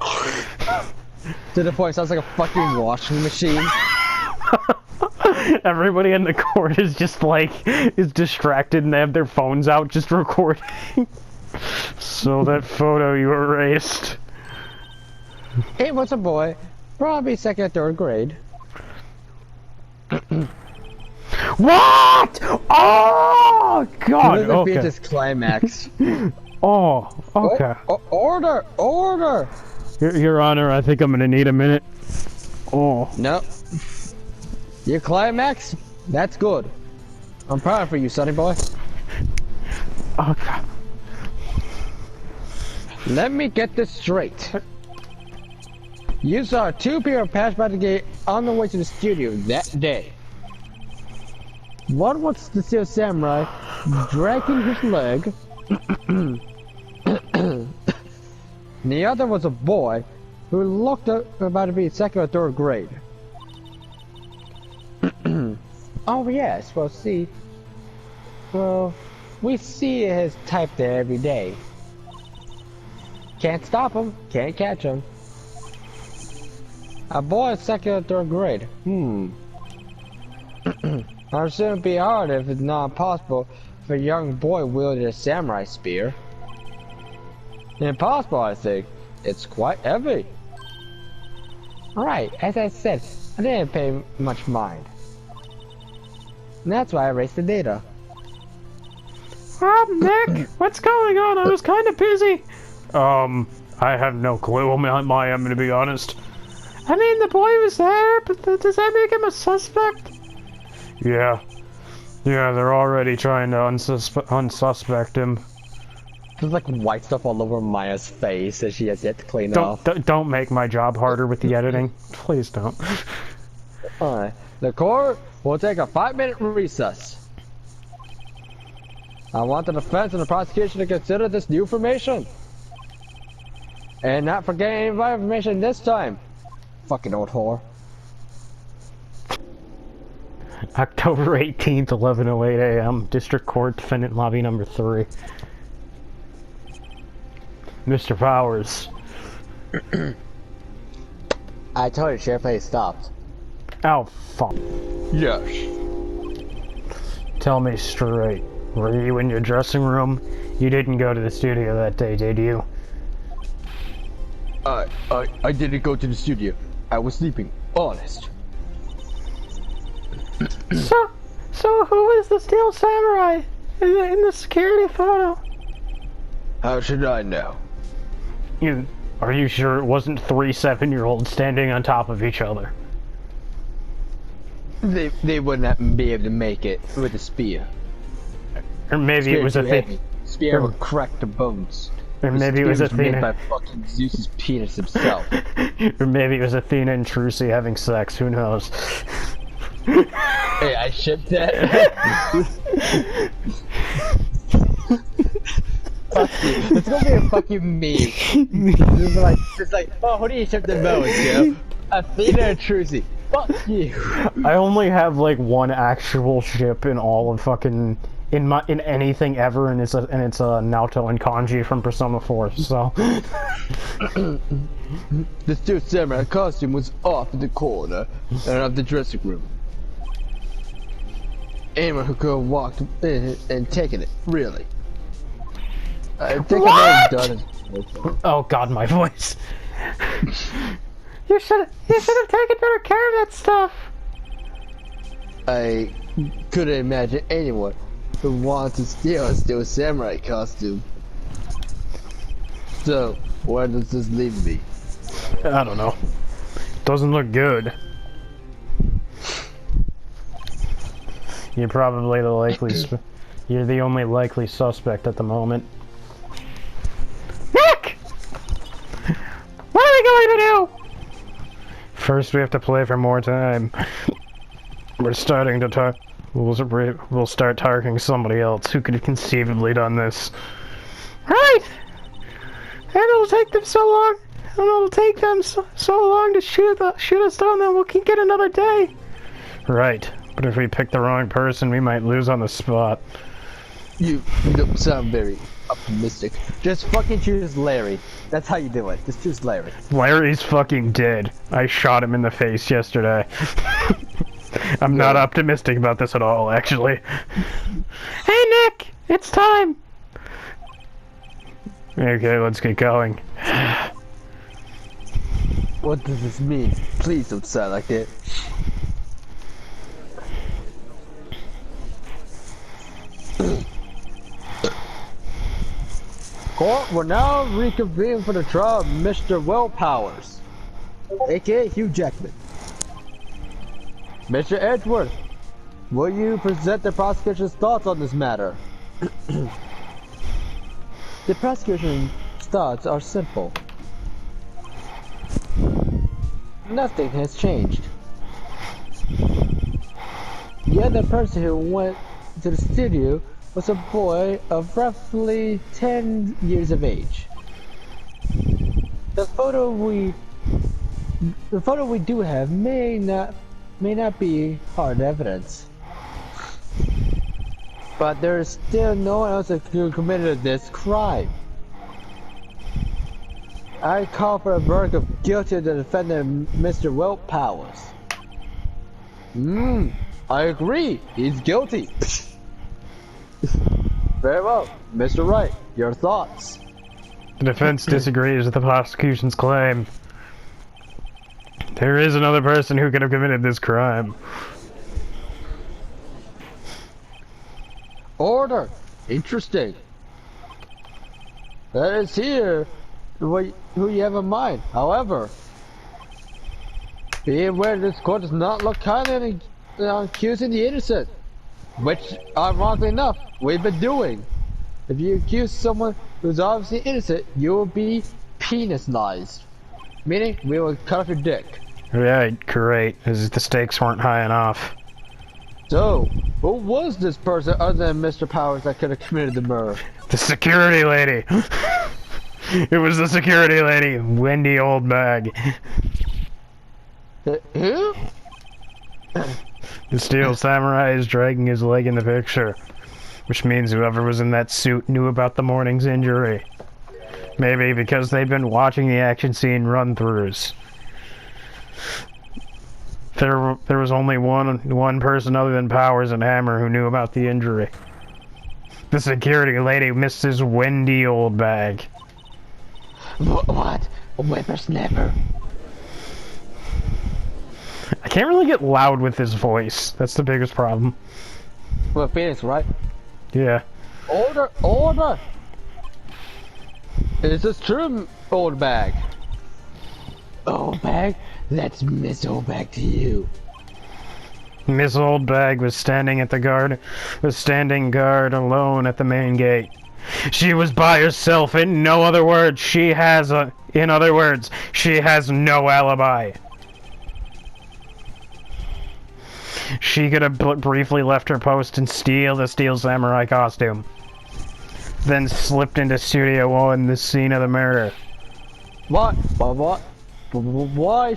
To the point it sounds like a fucking washing machine. Everybody in the court is just like, is distracted and they have their phones out just recording. So that photo you erased. It was a boy, probably second or third grade. What? Oh God! Okay. Okay. This climax. Oh, okay. Order! Your Honor, I think I'm gonna need a minute. Oh. No. Your climax? That's good. I'm proud for you, sonny boy. Oh God. Let me get this straight. You saw two people pass by the gate on the way to the studio that day. One was the Steel Samurai dragging his leg. The other was a boy who looked about to be second or third grade. Oh yes, we see his type there every day. Can't stop him, can't catch him. A boy in second or third grade. It shouldn't be hard if it's not possible if a young boy wielded a samurai spear. Impossible, I think. It's quite heavy. Right, as I said, I didn't pay much mind. And that's why I erased the data. Nick, what's going on? I was kind of busy. I have no clue. I'm gonna be honest. I mean, the boy was there, but does that make him a suspect? Yeah, they're already trying to unsuspect him. There's like white stuff all over Maya's face that she has yet to clean off. Don't make my job harder with the editing. Please don't. Alright. The court will take a 5-minute recess. I want the defense and the prosecution to consider this new information. And not forget any information this time. Fucking old whore. October 18th, 11:08 a.m. District Court, Defendant Lobby Number 3. Mr. Powers. I told you, Sheriff, he stopped. Oh, fuck. Yes. Tell me straight. Were you in your dressing room? You didn't go to the studio that day, did you? I didn't go to the studio. I was sleeping. Honest. So who is the Steel Samurai in the security photo? How should I know? Are you sure it wasn't 3 7-year-olds standing on top of each other? They would not be able to make it with a spear. Or maybe it was a thing. Spear would crack the bones. Or maybe it was Athena. Made by fucking Zeus's penis himself. Or maybe it was Athena and Trucy having sex. Who knows? Hey, I shipped that. Fuck you. It's gonna be a fucking meme. It's like, oh, who do you ship the most, yo? Athena and Trucy. Fuck you. I only have like one actual ship in all of fucking in anything ever, and it's Naoto and Kanji from Persona 4. So the Steel Samurai costume was off in the corner of the dressing room. Anyone who could have walked in and taken it, really. I think I've already done it. Oh god, my voice. You should have taken better care of that stuff. I couldn't imagine anyone who wanted to steal a Steel Samurai costume. So, where does this leave me? I don't know. Doesn't look good. You're probably you're the only likely suspect at the moment. Nick! What are we going to do? First, we have to play for more time. We're starting to talk. We'll start targeting somebody else who could have conceivably done this. Right! And it'll take them so long. And it'll take them so long to shoot us down that we can get another day. Right. But if we pick the wrong person, we might lose on the spot. You don't sound very optimistic. Just fucking choose Larry. That's how you do it. Just choose Larry. Larry's fucking dead. I shot him in the face yesterday. I'm not optimistic about this at all, actually. Hey, Nick! It's time! Okay, let's get going. What does this mean? Please don't sound like that. Court will now reconvene for the trial of Mr. Will Powers, aka Hugh Jackman. Mr. Edgeworth, will you present the prosecution's thoughts on this matter? The prosecution's thoughts are simple. Nothing has changed. The other person who went to the studio was a boy of roughly 10 years of age. The photo we do have may not be hard evidence, but there is still no one else who committed this crime. I call for a verdict of guilty of the defendant, Mr. Will Powers. I agree. He's guilty. Very well. Mr. Wright, your thoughts? The defense disagrees with the prosecution's claim. There is another person who could have committed this crime. Order! Interesting. Let us hear who you have in mind. However, be aware this court does not look kindly on accusing the innocent, which, ironically enough, we've been doing. If you accuse someone who's obviously innocent, you will be penisized. Meaning, we will cut off your dick. Right, great, as the stakes weren't high enough. So, who was this person other than Mr. Powers that could have committed the murder? The security lady! It was the security lady, Wendy Oldbag. Who? The Steel Samurai is dragging his leg in the picture, which means whoever was in that suit knew about the morning's injury. Maybe because they've been watching the action scene run-throughs. There was only one person other than Powers and Hammer who knew about the injury. The security lady, Mrs. Wendy Oldbag. What? A whippersnapper. I can't really get loud with his voice. That's the biggest problem. Well, Phoenix, right? Yeah. Order! Order! Is this true, old bag? Old bag? Let's Miss Old Bag to you. Miss Oldbag was standing guard alone at the main gate. She was by herself. In other words, she has no alibi. She could have briefly left her post and steal the Steel Samurai costume. Then slipped into Studio 1, the scene of the murder. What? Why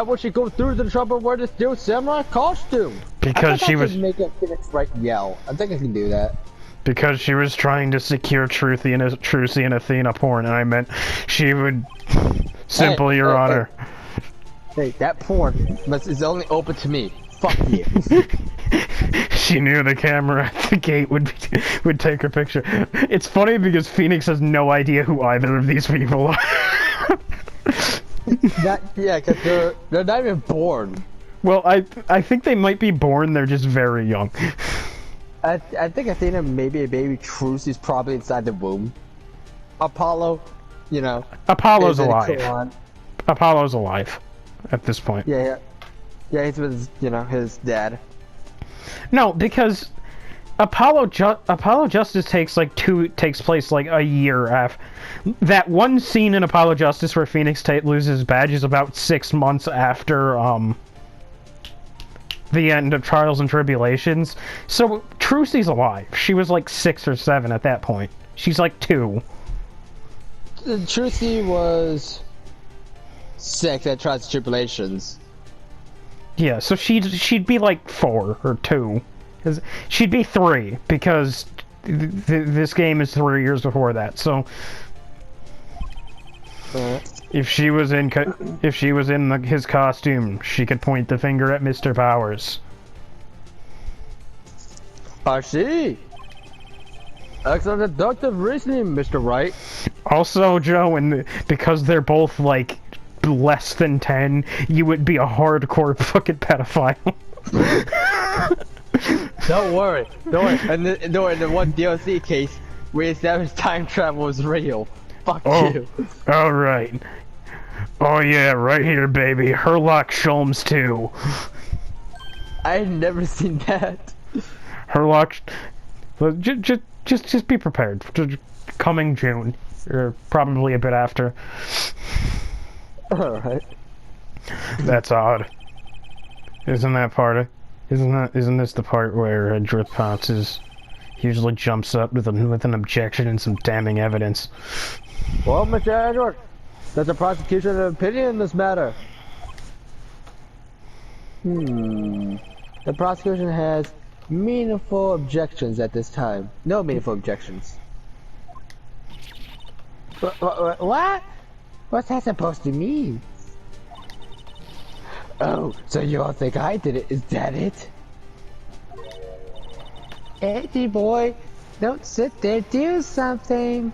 would she go through the trouble wearing the Steel Samurai costume? Because she was... make a Phoenix Wright yell. I think I can do that. Because she was trying to secure Trucy and Athena porn, and I meant she would... Simple, Your Honor. Hey, that porn is only open to me. Fuck you. She knew the camera at the gate would take her picture. It's funny because Phoenix has no idea who either of these people are. Yeah, because they're not even born. Well, I think they might be born, they're just very young. I think Athena may be a baby. Trucy's probably inside the womb. Apollo, you know. Apollo's alive. Apollo's alive at this point. Yeah, he's with, his dad. No, because Apollo Justice takes place like a year after. That one scene in Apollo Justice where Phoenix loses his badge is about 6 months after the end of Trials and Tribulations. So Trucy's alive. She was like 6 or 7 at that point. She's like 2. Trucy was 6 at Trials and Tribulations. Yeah, so she'd be like 4 or 2. She'd be 3 because this game is 3 years before that. So if she was in his costume, she could point the finger at Mr. Powers. I see. Excellent deductive reasoning, Mr. Wright. Also, Joe, because they're both like less than 10, you would be a hardcore fucking pedophile. Don't worry. And in the one DLC case, we established time travel is real. Fuck you. Alright. Oh yeah, right here, baby. Herlock Sholmes 2. I've never seen that. Herlock... Just be prepared. Coming June. Or probably a bit after. Alright. That's odd. Isn't this the part where Drip Pounces usually jumps up with an objection and some damning evidence? Well, Mr. Edward, there's a prosecution opinion in this matter. The prosecution has meaningful objections at this time. No meaningful objections. What? What's that supposed to mean? Oh, so you all think I did it? Is that it? Eddie boy, don't sit there, do something.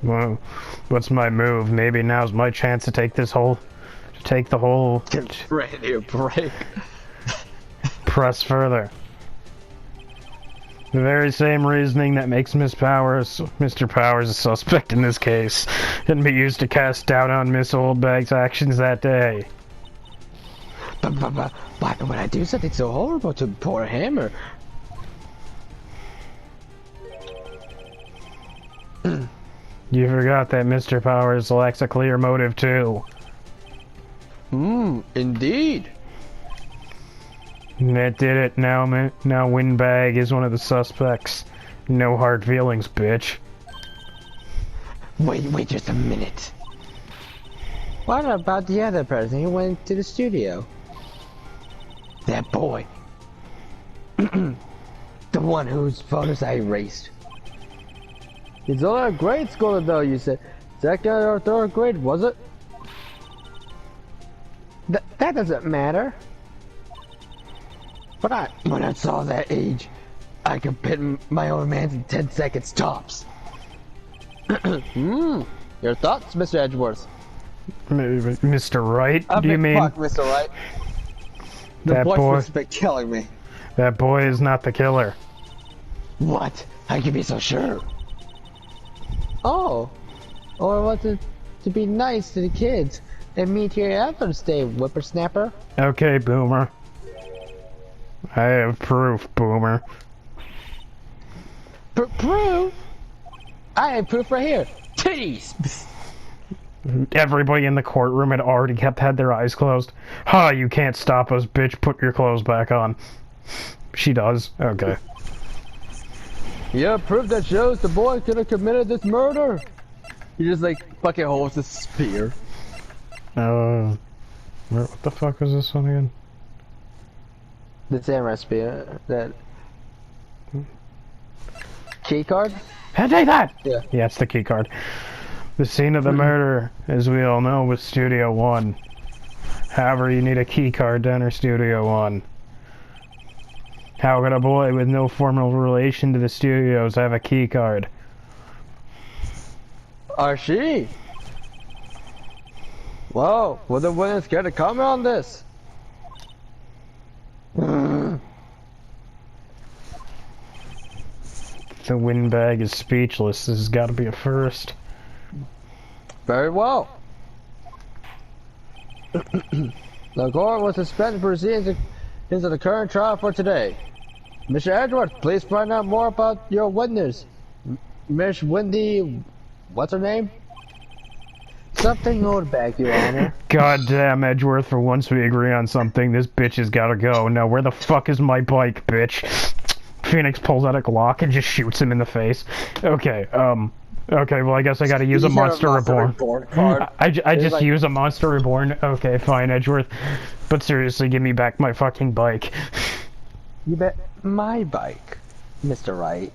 Well, what's my move? Maybe now's my chance to take the whole Brand new break. press further. The very same reasoning that makes Mr. Powers a suspect in this case can be used to cast doubt on Miss Oldbag's actions that day. But why would I do something so horrible to poor Hammer? You forgot that Mr. Powers lacks a clear motive too. Indeed. That did it. Now Windbag is one of the suspects. No hard feelings, bitch. Wait just a minute. What about the other person who went to the studio? That boy. The one whose photos I erased. It's only a grade scholar though, you said. Second or third grade, was it? That doesn't matter. But when I saw that age, I could pit my own man in 10 seconds tops. Your thoughts, Mr. Edgeworth? Mr. Wright, do you mean? Fuck, Mr. Wright. The boy's been killing me. That boy is not the killer. What? How can you be so sure? Oh, or was it to be nice to the kids and meet your efforts, Dave Whippersnapper? Okay, Boomer. I have proof, Boomer. Proof? I have proof right here. Titties! Everybody in the courtroom had already had their eyes closed. Ha, you can't stop us, bitch. Put your clothes back on. She does. Okay. Yeah, proof that shows the boy could have committed this murder. He just like fucking holds his spear. What the fuck was this one again? The samurai spear. That key card? Hey, take that! Yeah. Yeah, it's the key card. The scene of the murder, as we all know, was Studio 1. However, you need a key card to enter Studio 1. How could a boy with no formal relation to the studios have a key card? Are she? Whoa, will the witness care to comment on this? The windbag is speechless. This has got to be a first. Very well. The court will suspend proceedings into the current trial for today. Mr. Edgeworth, please find out more about your witness. Miss Wendy... what's her name? Something Oldback, Your Honor. God damn, Edgeworth, for once we agree on something, this bitch has gotta go. Now, where the fuck is my bike, bitch? Phoenix pulls out a Glock and just shoots him in the face. Okay, okay, well, I guess I gotta use a Monster Reborn. I just like... use a Monster Reborn. Okay, fine, Edgeworth. But seriously, give me back my fucking bike. You bet my bike, Mr. Wright.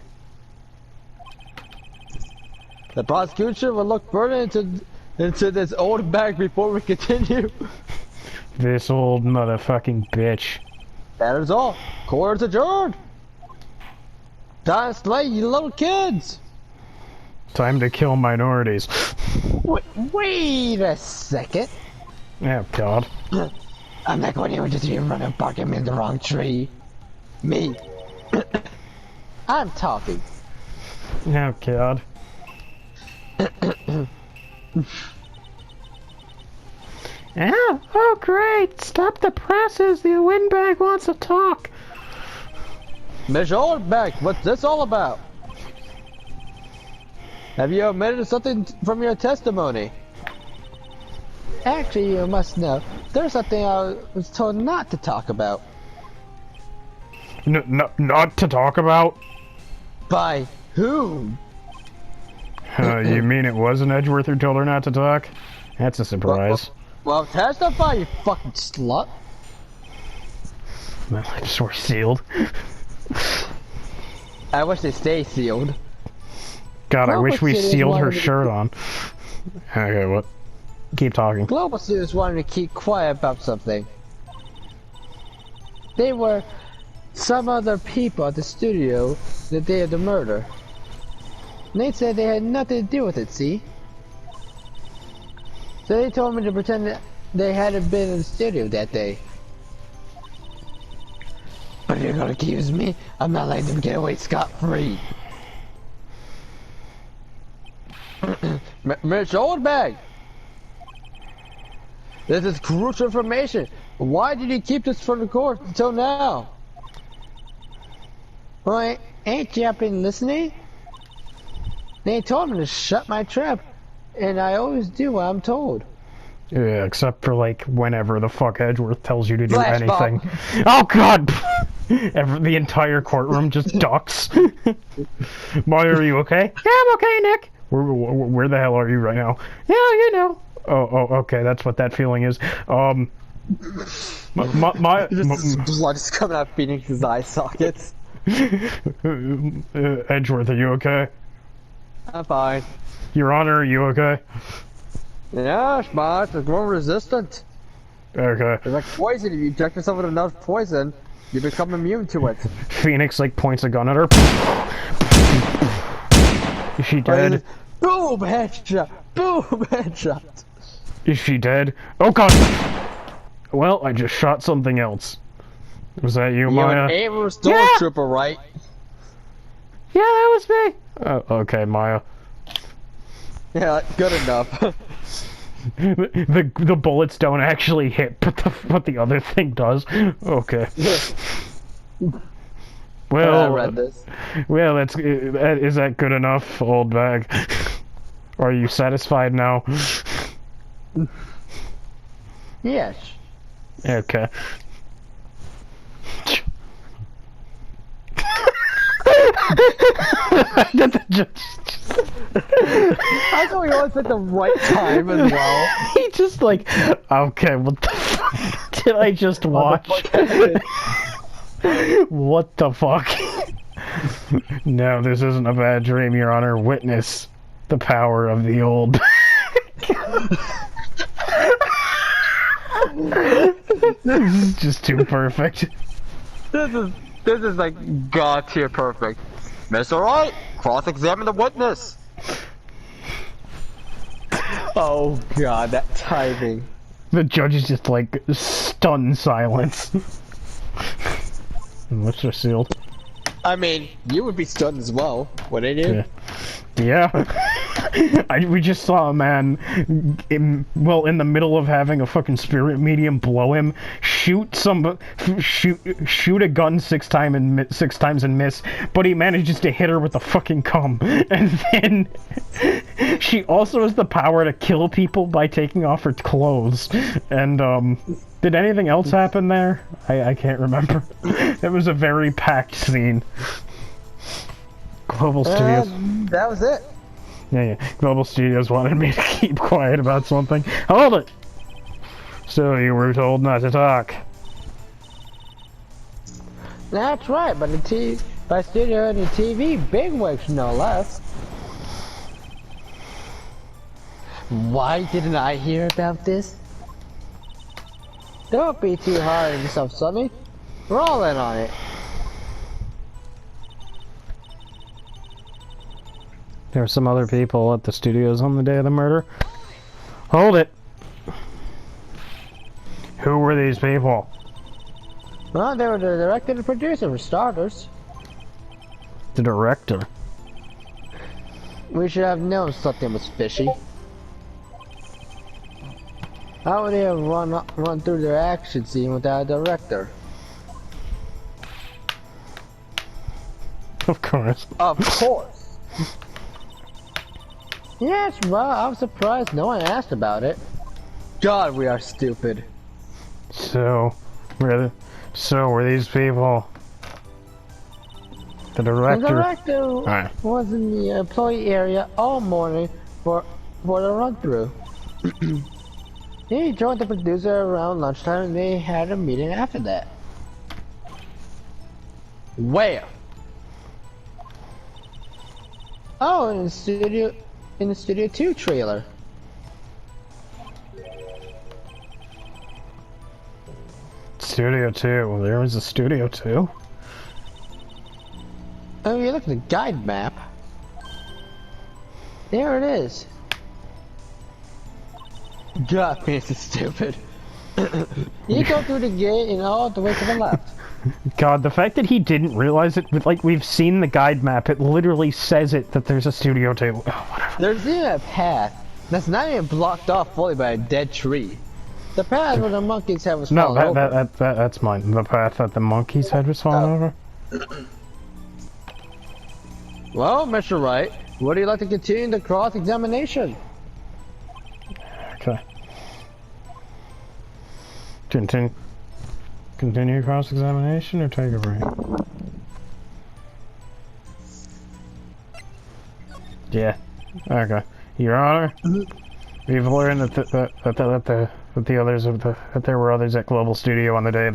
The prosecution will look further into this old bag before we continue. This old motherfucking bitch. That is all. Court is adjourned. Time to slay you little kids. Time to kill minorities. Wait a second. Oh, God. I'm not going to just run and bark him in the wrong tree. Me. I'm talking. Oh, God. Oh, great! Stop the presses! The windbag wants to talk! Miss Oldback, what's this all about? Have you omitted something from your testimony? Actually, you must know, there's something I was told not to talk about. Not to talk about? By whom? You mean it wasn't Edgeworth who told her not to talk? That's a surprise. Well, testify, you fucking slut. My lips were sealed. I wish they stay sealed. God, I wish we sealed her shirt on. Okay, what? Keep talking. Global students wanted to keep quiet about something. They were some other people at the studio the day of the murder. They said they had nothing to do with it, see? So they told me to pretend that they hadn't been in the studio that day. But if you're gonna accuse me, I'm not letting them get away scot-free. Mitch Oldbag! This is crucial information. Why did you keep this for the court until now? Well, ain't you been listening? They told me to shut my trap, and I always do what I'm told. Yeah, except for, like, whenever the fuck Edgeworth tells you to do Flash anything. bomb. Oh, God! The entire courtroom just ducks. Maya, are you okay? Yeah, I'm okay, Nick. Where the hell are you right now? Yeah, you know. Oh, okay, that's what that feeling is. Blood is coming out of Phoenix's eye sockets. Edgeworth, are you okay? I'm fine. Your Honor, are you okay? Yeah, smart. It's more resistant. Okay. It's like poison. If you inject yourself with enough poison, you become immune to it. Phoenix, like, points a gun at her. Is she dead? Boom! Headshot! Boom! Headshot! Is she dead? Oh, God! Well, I just shot something else. Was that you, Maya? You're an able stormtrooper, right? Yeah, that was me. Oh, okay, Maya. Yeah, good enough. The bullets don't actually hit, but the other thing does. Okay. Well, I read this. Well, is that good enough, old bag? Are you satisfied now? Yes. Okay. I thought we always at the right time as well. He just like, okay, what the fuck did I just watch? What the fuck? No, this isn't a bad dream, Your Honor. Witness the power of the old. This is just too perfect. This is like god tier perfect. Mr. Wright, cross-examine the witness. Oh god, that timing. The judge is just like stunned silence. Lips are sealed. I mean, you would be stunned as well, wouldn't you? Yeah. We just saw a man, in the middle of having a fucking spirit medium blow him, shoot a gun six times and miss, but he manages to hit her with a fucking cum. And then she also has the power to kill people by taking off her clothes. And did anything else happen there? I can't remember. It was a very packed scene. Global Studios. That was it. Yeah. Global Studios wanted me to keep quiet about something. Hold it! So you were told not to talk. That's right, but by studio and the TV bigwigs, no less. Why didn't I hear about this? Don't be too hard on yourself, Sonny. Roll in on it. There were some other people at the studios on the day of the murder. Hold it! Who were these people? Well, they were the director and producer, for starters. The director. We should have known something was fishy. How would they have run through their action scene without a director? Of course. Of course! Yes, well, I'm surprised no one asked about it. God, we are stupid. So were these people? The director. The director was in the employee area all morning for the run-through. He joined the producer around lunchtime and they had a meeting after that. Where? Oh, in the Studio 2 trailer. Studio 2. Well, there was a Studio 2. Oh, you look at the guide map. There it is. God, this is stupid. You go through the gate and all the way to the left. God, the fact that he didn't realize it, like, we've seen the guide map, it literally says it, that there's a Studio 2. Oh, whatever. There's even a path that's not even blocked off fully by a dead tree. The path where the monkey's head was No, falling over. that's mine. The path that the monkey's head was falling over. Well, Mr. Wright, would you like to continue the cross-examination? Okay. Continue cross-examination or take a break? Yeah. Okay. Your Honor, we've learned that there were others at Global Studio on the day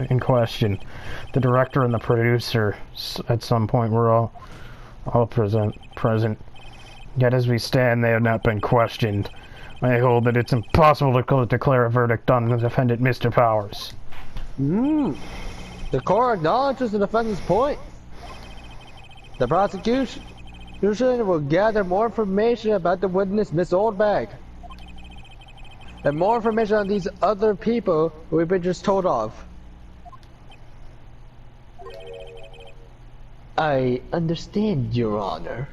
in question. The director and the producer at some point were all present. Yet as we stand, they have not been questioned. I hold that it's impossible to declare a verdict on the defendant, Mr. Powers. The court acknowledges the defendant's point. The prosecution will gather more information about the witness, Miss Oldbag. And more information on these other people we've been just told of. I understand, Your Honor.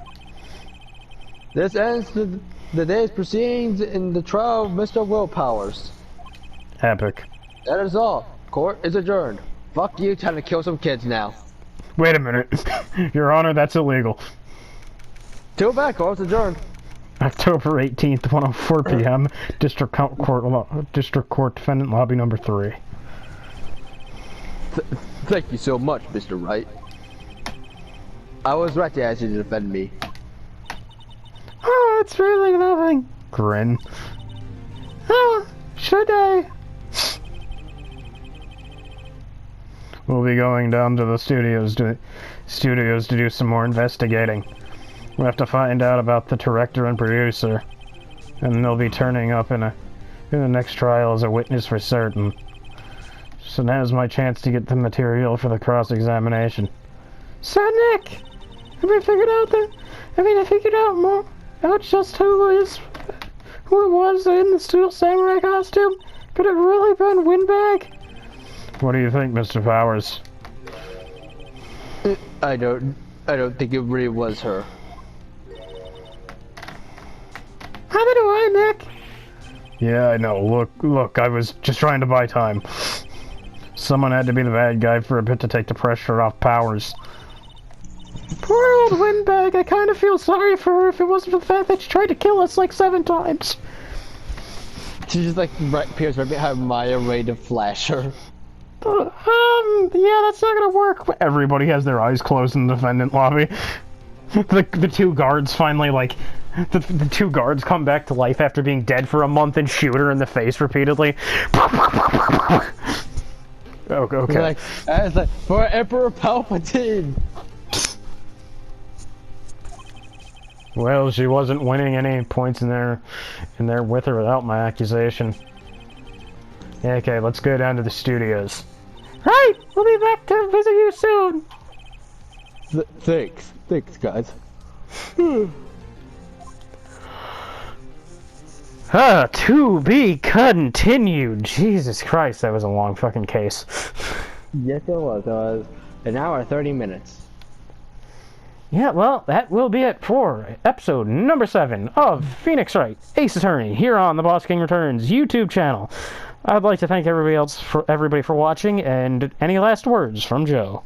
This ends the day's proceedings in the trial of Mr. Willpowers. Epic. That is all. Court is adjourned. Fuck you, time to kill some kids now. Wait a minute. Your Honor, that's illegal. Too bad, court's adjourned. October 18th, 1:04 p.m. District Court Defendant Lobby Number 3. Thank you so much, Mr. Wright. I was right to ask you to defend me. Oh, it's really nothing. Grin. Oh, should I? We'll be going down to the studios to do some more investigating. We'll have to find out about the director and producer, and they'll be turning up in the next trial as a witness for certain. So now's my chance to get the material for the cross-examination. So Nick, I figured out more about just who it was in the Steel Samurai costume. Could it really been Windbag? What do you think, Mr. Powers? I don't think it really was her. How do I, Nick? Yeah, I know. Look, I was just trying to buy time. Someone had to be the bad guy for a bit to take the pressure off Powers. Poor old Windbag, I kind of feel sorry for her if it wasn't for the fact that she tried to kill us like 7 times. She just like appears right behind Maya, ready to flash her. Yeah, that's not gonna work. Everybody has their eyes closed in the defendant lobby. The two guards finally, like, the two guards come back to life after being dead for a month and shoot her in the face repeatedly. Okay. It's like, for Emperor Palpatine! Well, she wasn't winning any points in there with or without my accusation. Yeah, okay, let's go down to the studios. Right! We'll be back to visit you soon! Thanks, guys. To be continued. Jesus Christ, that was a long fucking case. Yes, it was. An hour, 30 minutes. Yeah, well, that will be it for episode number 7 of Phoenix Wright, Ace Attorney, here on the Boss King Returns YouTube channel. I'd like to thank everybody for watching, and any last words from Joe?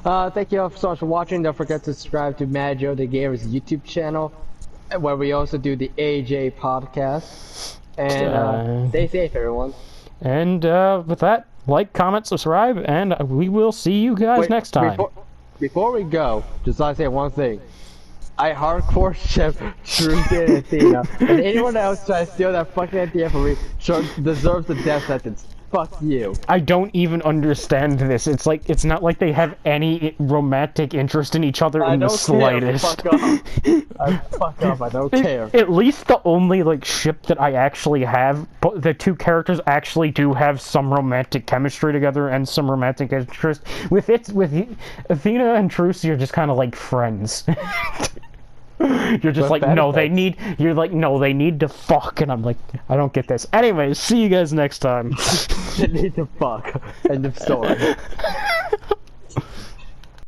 Thank you all so much for watching. Don't forget to subscribe to Mad Joe the Gamer's YouTube channel, where we also do the AJ podcast. And stay safe, everyone. And with that, like, comment, subscribe, and we will see you guys next time. Before we go, just like to say one thing. I hardcore ship Truth and Athena, and anyone else trying to steal that fucking idea from me deserves the death sentence. Fuck you. I don't even understand this. It's like, it's not like they have any romantic interest in each other in the slightest. Fuck off. I don't care. At least the only, like, ship that I actually have, but the two characters actually do have some romantic chemistry together and some romantic interest. With Athena and Truce, you're just kind of like friends. You're just like, no, they need to fuck, and I'm like, I don't get this. Anyways, see you guys next time. They need to fuck. End of story.